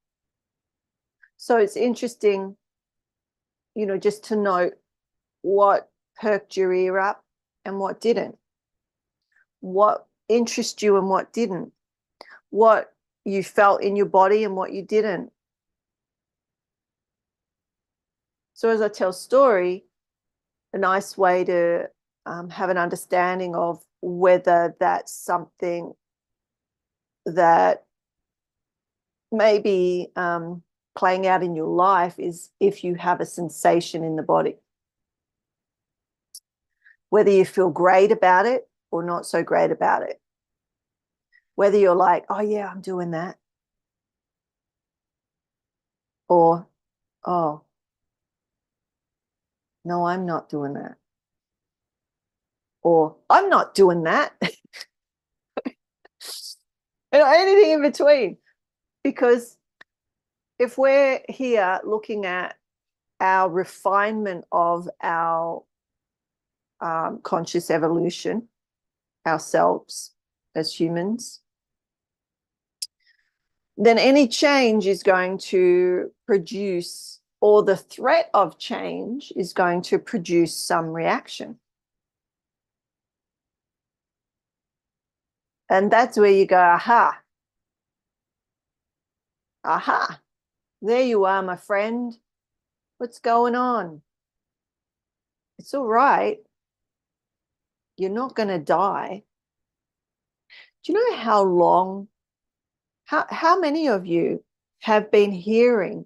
So it's interesting, just to note what perked your ear up and what didn't, what interested you and what didn't, what you felt in your body and what you didn't. So as I tell story, a nice way to have an understanding of whether that's something that may be playing out in your life is if you have a sensation in the body, whether you feel great about it or not so great about it, whether you're like, oh yeah, I'm doing that, or oh no, I'm not doing that, or I'm not doing that. Anything in between. Because if we're here looking at our refinement of our conscious evolution, ourselves as humans, then any change is going to produce, or the threat of change is going to produce some reaction. And that's where you go, aha, there you are, my friend. What's going on? It's all right. You're not going to die. Do you know how long, how many of you have been hearing,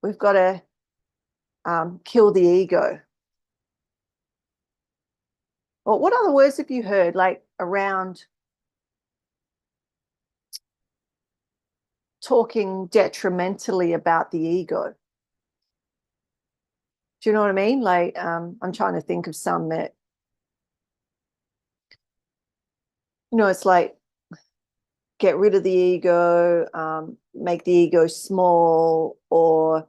we've got to kill the ego? Or what other words have you heard, like around talking detrimentally about the ego? Do you know what I mean? Like, I'm trying to think of some that, it's like, get rid of the ego, make the ego small, or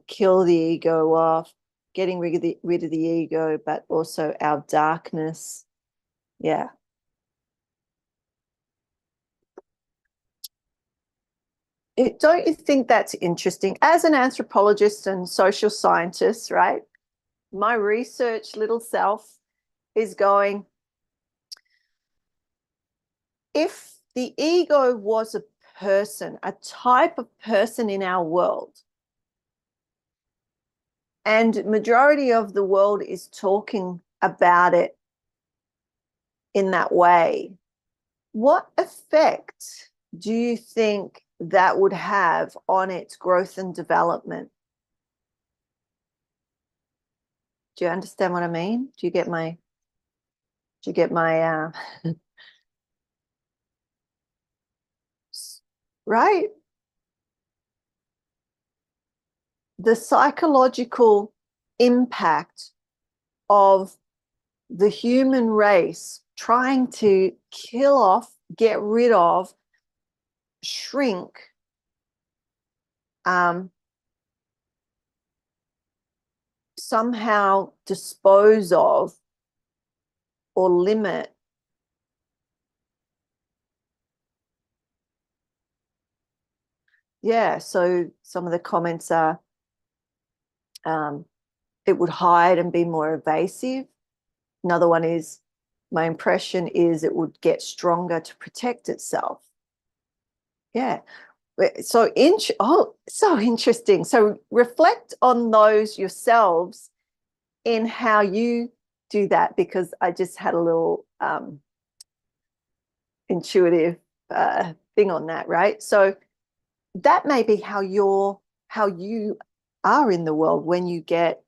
kill the ego off, getting rid of the ego, but also our darkness. Yeah. Don't you think that's interesting? As an anthropologist and social scientist, right? My research little self is going, if the ego was a person, a type of person in our world, and majority of the world is talking about it in that way, what effect do you think that would have on its growth and development? Do you understand what I mean? Do you get my right? The psychological impact of the human race trying to kill off, get rid of, shrink, somehow dispose of or limit so some of the comments are it would hide and be more evasive. Another one is, my impression is it would get stronger to protect itself. Yeah. So so interesting. So reflect on those yourselves in how you do that, because I just had a little intuitive thing on that, right? So that may be how you are in the world when you get,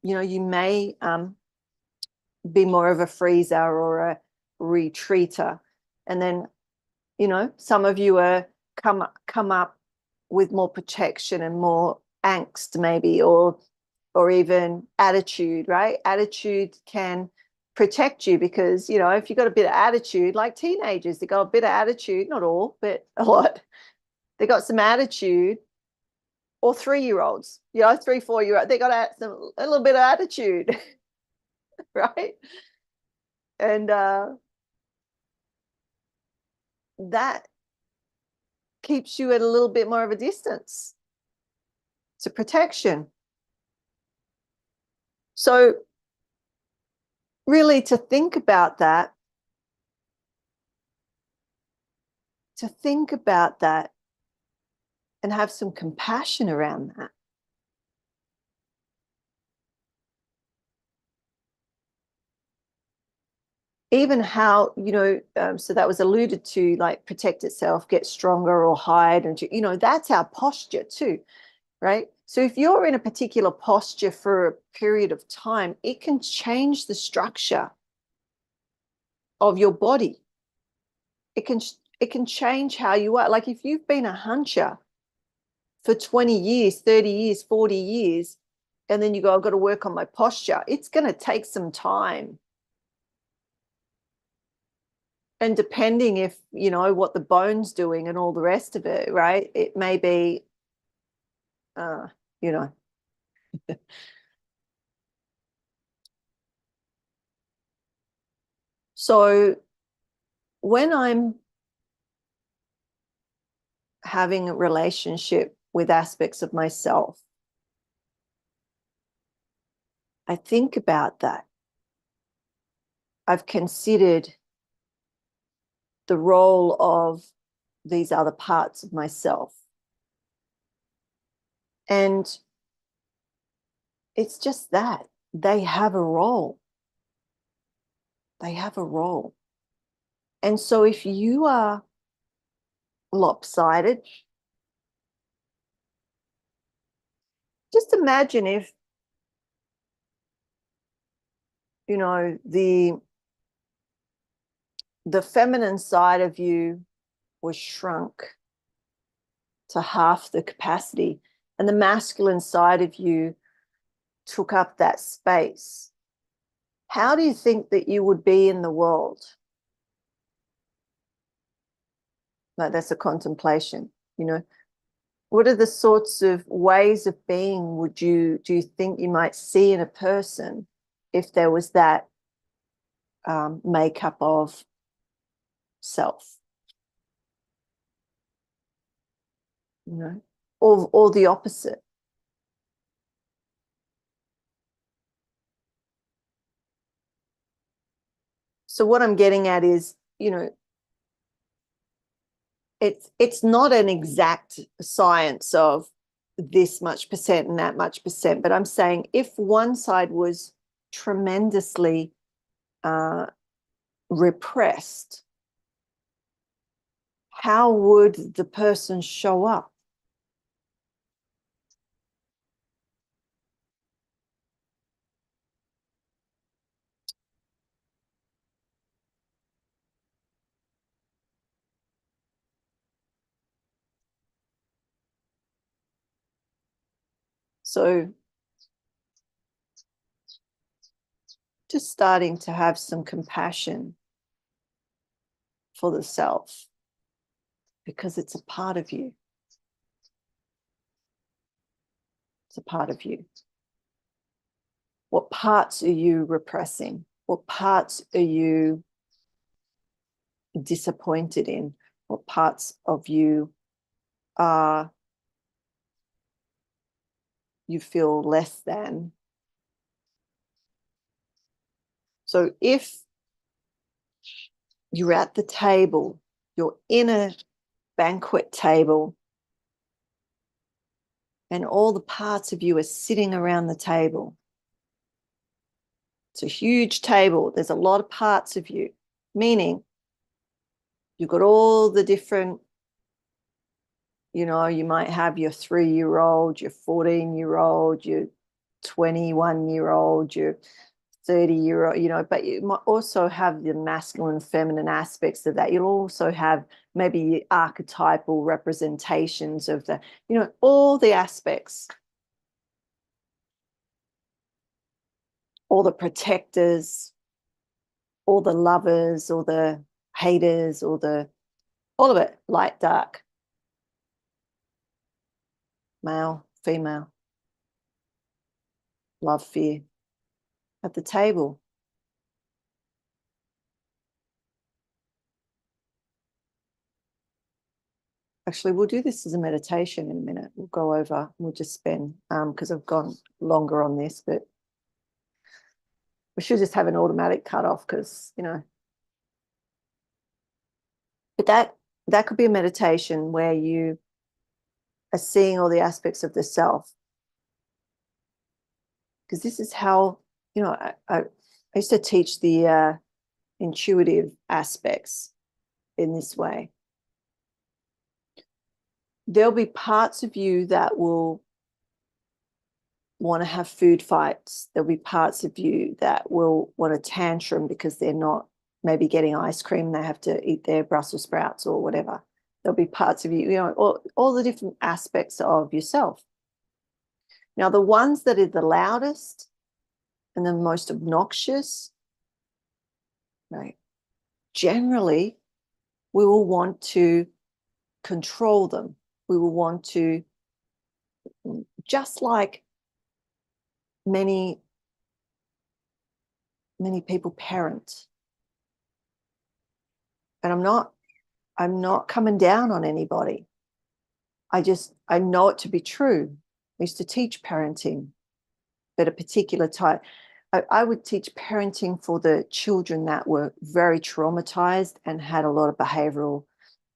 you may be more of a freezer or a retreater, and then some of you are come up with more protection and more angst maybe, or even attitude, right? Attitude can protect you because, if you've got a bit of attitude, like teenagers, they got a bit of attitude, not all, but a lot. They got some attitude, or 3-year-olds, 3-4-year-olds, they got a little bit of attitude, right? And that keeps you at a little bit more of a distance. It's a protection. So really, to think about that and have some compassion around that. Even how, so that was alluded to, like protect itself, get stronger or hide. And, that's our posture too, right? So if you're in a particular posture for a period of time, it can change the structure of your body. It can change how you are. Like if you've been a huncher for 20 years, 30 years, 40 years, and then you go, I've got to work on my posture, it's going to take some time. And depending if, what the bone's doing and all the rest of it, right? It may be, you know. So when I'm having a relationship with aspects of myself, I think about that. I've considered the role of these other parts of myself. And it's just that they have a role. They have a role. And so if you are lopsided, just imagine if, the feminine side of you was shrunk to half the capacity, and the masculine side of you took up that space. How do you think that you would be in the world? Like, that's a contemplation, What are the sorts of ways of being do you think you might see in a person if there was that makeup of self? Or the opposite. So what I'm getting at is, it's not an exact science of this much percent and that much percent, but I'm saying if one side was tremendously repressed, how would the person show up? So just starting to have some compassion for the self, because it's a part of you. It's a part of you. What parts are you repressing? What parts are you disappointed in? What parts of you are you feel less than? So if you're at the table, you're in a banquet table, and all the parts of you are sitting around the table. It's a huge table. There's a lot of parts of you, meaning you've got all the different, you know, you might have your 3-year-old, your 14-year-old, your 21-year-old, your 30-year-old, you know, but you might also have the masculine, feminine aspects of that. You'll also have maybe archetypal representations of the, you know, all the aspects, all the protectors, all the lovers, all the haters, all of it, light, dark, male, female, love, fear, at the table. Actually, we'll do this as a meditation in a minute. We'll go over, we'll just spend, because I've gone longer on this, but we should just have an automatic cutoff because, you know, but that could be a meditation where you are seeing all the aspects of the self. Because this is how, you know, I used to teach the intuitive aspects in this way. There'll be parts of you that will want to have food fights. There'll be parts of you that will want a tantrum because they're not maybe getting ice cream. They have to eat their Brussels sprouts or whatever. There'll be parts of you, you know, all the different aspects of yourself. Now, the ones that are the loudest and the most obnoxious, right, generally, we will want to control them. We will want to, just like many people parent. And I'm not coming down on anybody. I know it to be true. I used to teach parenting, but a particular type. I would teach parenting for the children that were very traumatized and had a lot of behavioral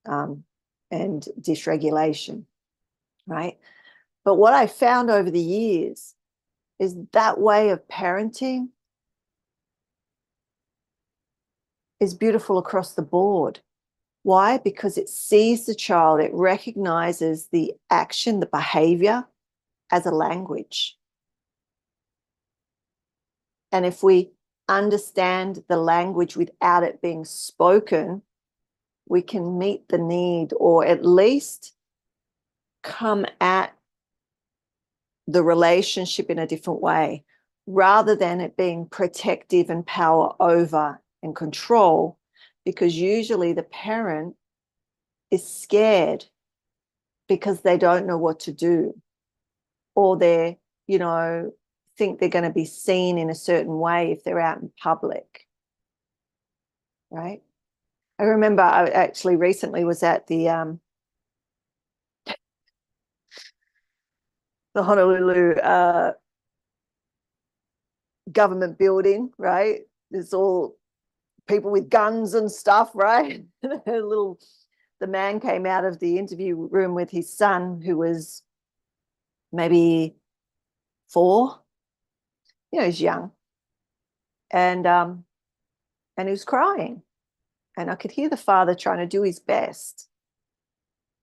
and dysregulation, right? But what I found over the years is that way of parenting is beautiful across the board. Why? Because it sees the child, it recognizes the action, the behavior as a language. And if we understand the language without it being spoken, we can meet the need, or at least come at the relationship in a different way, rather than it being protective and power over and control, because usually the parent is scared because they don't know what to do, or they're, you know, think they're going to be seen in a certain way if they're out in public, right? I remember I actually recently was at the Honolulu government building, right? There's all people with guns and stuff, right? The man came out of the interview room with his son, who was maybe 4. You know, he's young, and he was crying, and I could hear the father trying to do his best,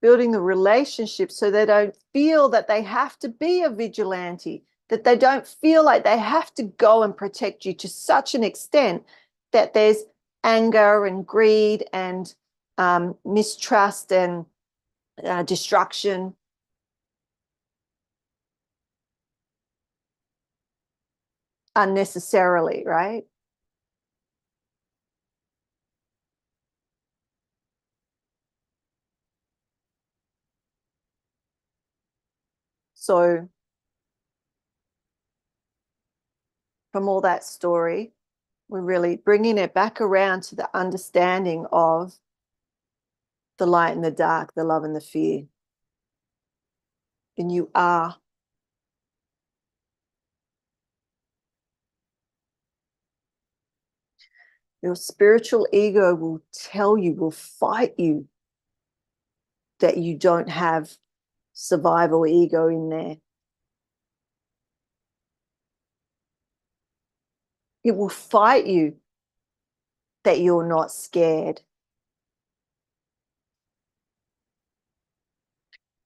building the relationship so they don't feel that they have to be a vigilante, that they don't feel like they have to go and protect you to such an extent that there's anger and greed and mistrust and destruction. Unnecessarily, right? So from all that story, we're really bringing it back around to the understanding of the light and the dark, the love and the fear. And you are. Your spiritual ego will tell you, will fight you that you don't have survival ego in there. It will fight you that you're not scared.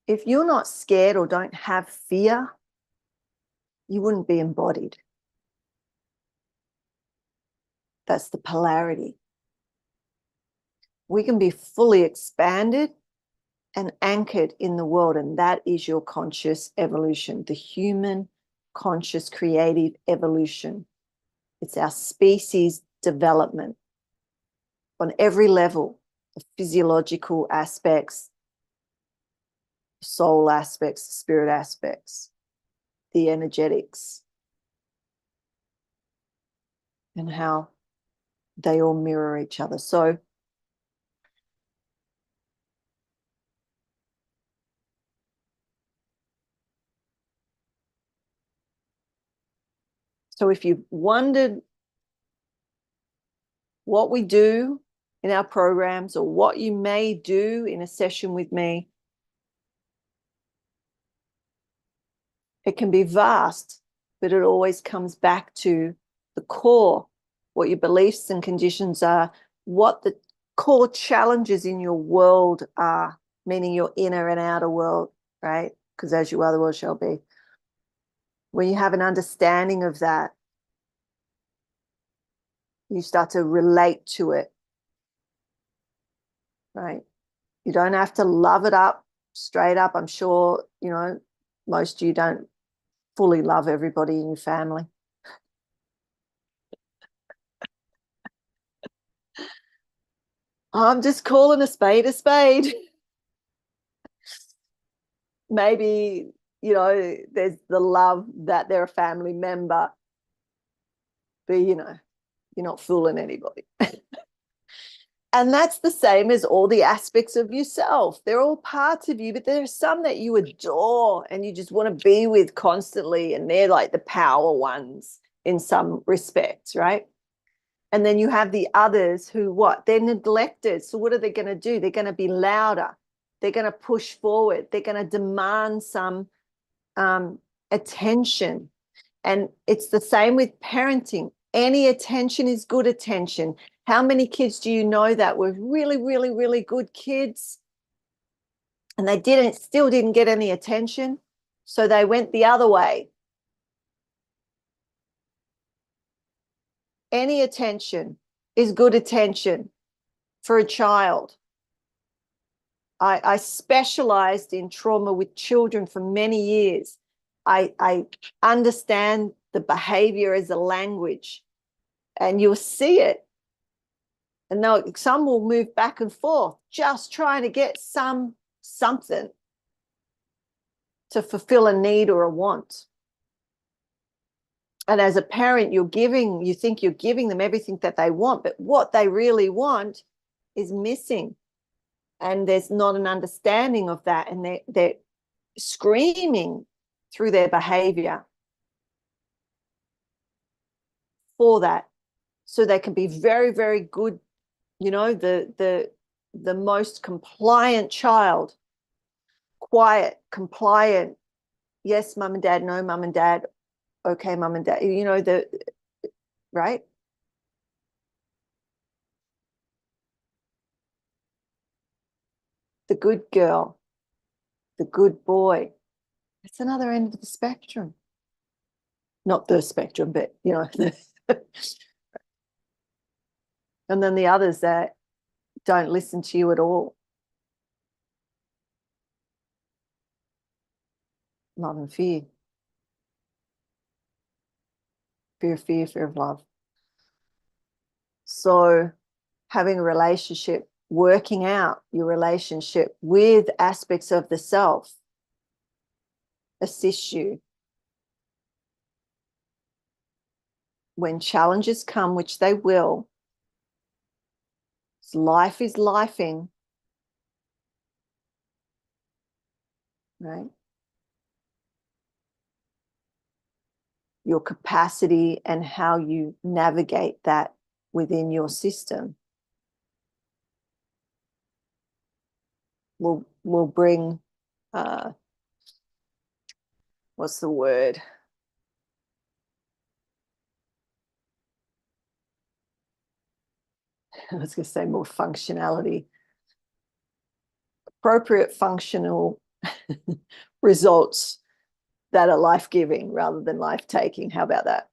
If you're not scared or don't have fear, you wouldn't be embodied. That's the polarity. We can be fully expanded and anchored in the world, and that is your conscious evolution, the human conscious creative evolution. It's our species development on every level, the physiological aspects, soul aspects, spirit aspects, the energetics, and how they all mirror each other. So if you've wondered what we do in our programs or what you may do in a session with me, it can be vast, but it always comes back to the core, what your beliefs and conditions are, what the core challenges in your world are, meaning your inner and outer world, right? Because as you are, the world shall be. When you have an understanding of that, you start to relate to it, right? You don't have to love it up straight up. I'm sure, most of you don't fully love everybody in your family. I'm just calling a spade a spade. Maybe, there's the love that they're a family member, but, you're not fooling anybody. And that's the same as all the aspects of yourself. They're all parts of you, but there are some that you adore and you just want to be with constantly, and they're like the power ones in some respects, right? And then you have the others who, they're neglected. So what are they going to do? They're going to be louder. They're going to push forward. They're going to demand some attention. And it's the same with parenting. Any attention is good attention. How many kids do you know that were really, really, really good kids and they still didn't get any attention? So they went the other way. Any attention is good attention for a child. I specialized in trauma with children for many years. I understand the behavior as a language, and you'll see it. And some will move back and forth, just trying to get something to fulfill a need or a want. And as a parent, you think you're giving them everything that they want, but what they really want is missing. And there's not an understanding of that. And they're screaming through their behavior for that. So they can be very, very good, the most compliant child, quiet, compliant. Yes, mum and dad, no, mum and dad. Okay, mum and dad, right? The good girl. the good boy. It's another end of the spectrum. Not the spectrum, but, you know. And then the others that don't listen to you at all. Love and fear. Fear of fear, fear of love. So having a relationship, working out your relationship with aspects of the self assists you. When challenges come, which they will, life is lifing, right? Your capacity and how you navigate that within your system will bring, what's the word? I was going to say more functionality, appropriate functional results that are life-giving rather than life-taking. How about that?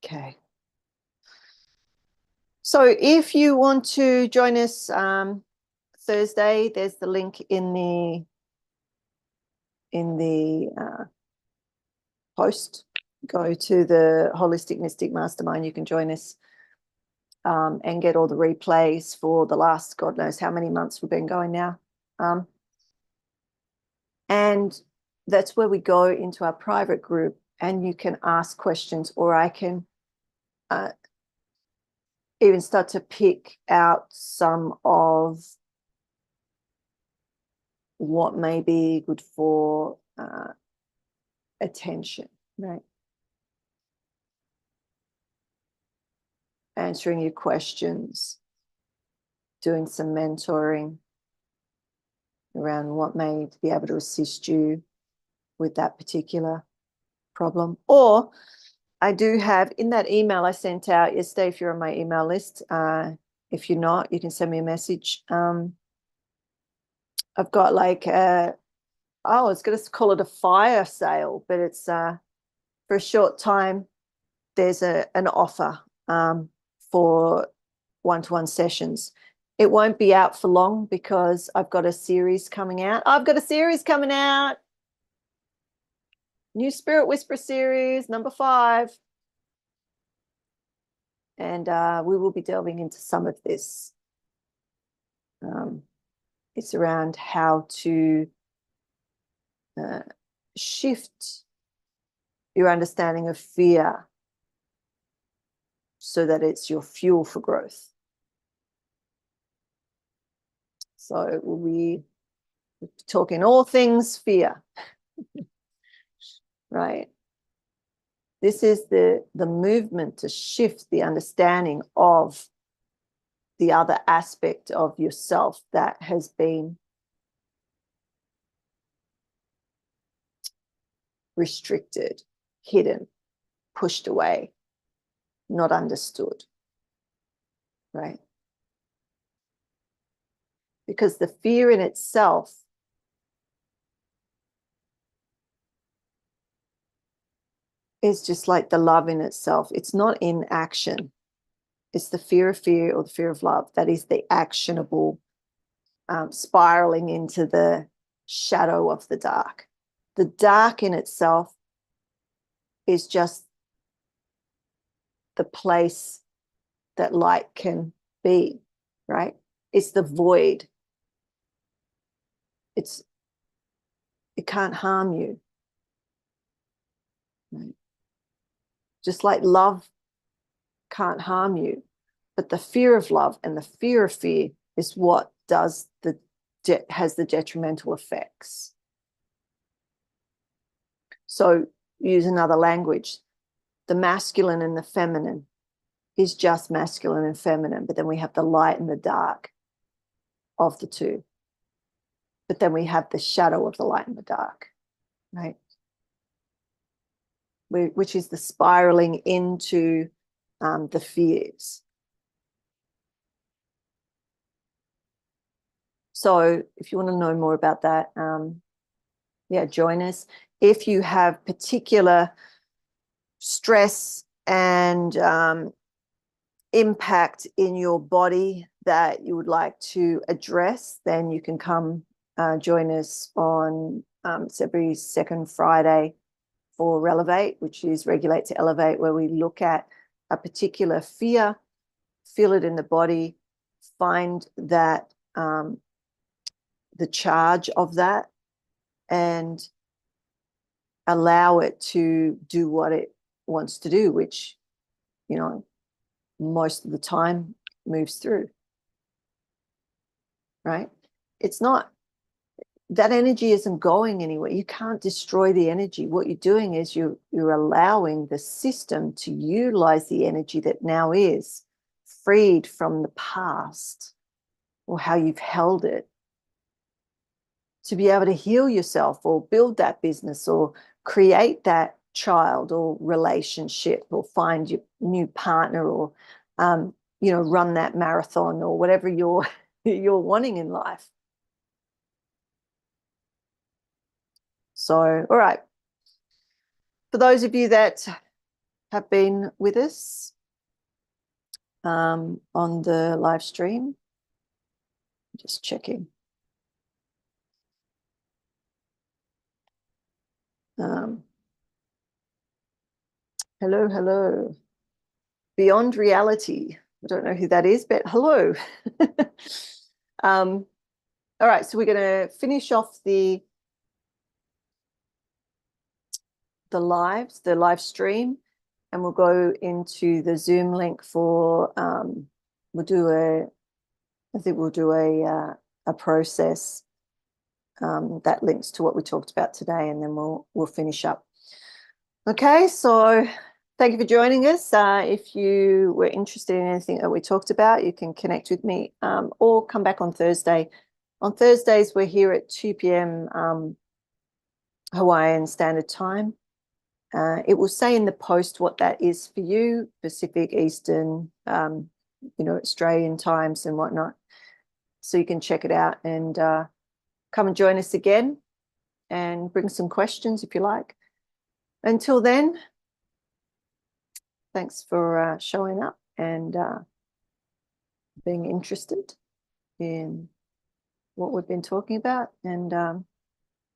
Okay. So if you want to join us Thursday, there's the link in the post. Go to the Holistic Mystic Mastermind. You can join us and get all the replays for the last God knows how many months we've been going now. And that's where we go into our private group, and you can ask questions, or I can even start to pick out some of what may be good for attention, right? Answering your questions, doing some mentoring around what may be able to assist you with that particular problem. Or I do have in that email I sent out yesterday, if you're on my email list, if you're not, you can send me a message. I've got like I was going to call it a fire sale, but it's for a short time. There's an offer for one-to-one sessions. It won't be out for long because I've got a series coming out. New Spirit Whisper series, number 5. And we will be delving into some of this. It's around how to shift your understanding of fear so that it's your fuel for growth. So we'll be talking all things fear, right? This is the movement to shift the understanding of the other aspect of yourself that has been restricted, hidden, pushed away, not understood, right? Because the fear in itself is just like the love in itself. It's not in action. It's the fear of fear or the fear of love that is the actionable spiraling into the shadow of the dark. The dark in itself is just the place that light can be, right? It's the void. It can't harm you. Right? Just like love can't harm you, but the fear of love and the fear of fear is what has the detrimental effects. So use another language. The masculine and the feminine is just masculine and feminine, but then we have the light and the dark of the two. But then we have the shadow of the light and the dark, right? Which is the spiraling into the fears. So if you want to know more about that, yeah, join us. If you have particular stress and impact in your body that you would like to address, then you can come join us on it's every second Friday for Relevate, which is Regulate to Elevate, where we look at a particular fear, feel it in the body, find that the charge of that, and allow it to do what it wants to do, which, you know, most of the time moves through, right? It's not, that energy isn't going anywhere. You can't destroy the energy. What you're doing is you're allowing the system to utilize the energy that now is freed from the past or how you've held it, to be able to heal yourself or build that business or create that child or relationship or find your new partner or run that marathon or whatever you're wanting in life. So, all right, for those of you that have been with us on the live stream, just checking. Hello. Beyond Reality. I don't know who that is, but hello. All right, so we're going to finish off the live stream, and we'll go into the Zoom link for we'll do a process that links to what we talked about today, and then we'll finish up. Okay, so thank you for joining us. If you were interested in anything that we talked about, you can connect with me or come back on Thursday. On Thursdays, we're here at 2 p.m. Hawaiian Standard Time. It will say in the post what that is for you, Pacific, Eastern, Australian times and whatnot. So you can check it out and come and join us again and bring some questions if you like. Until then, thanks for showing up and being interested in what we've been talking about. And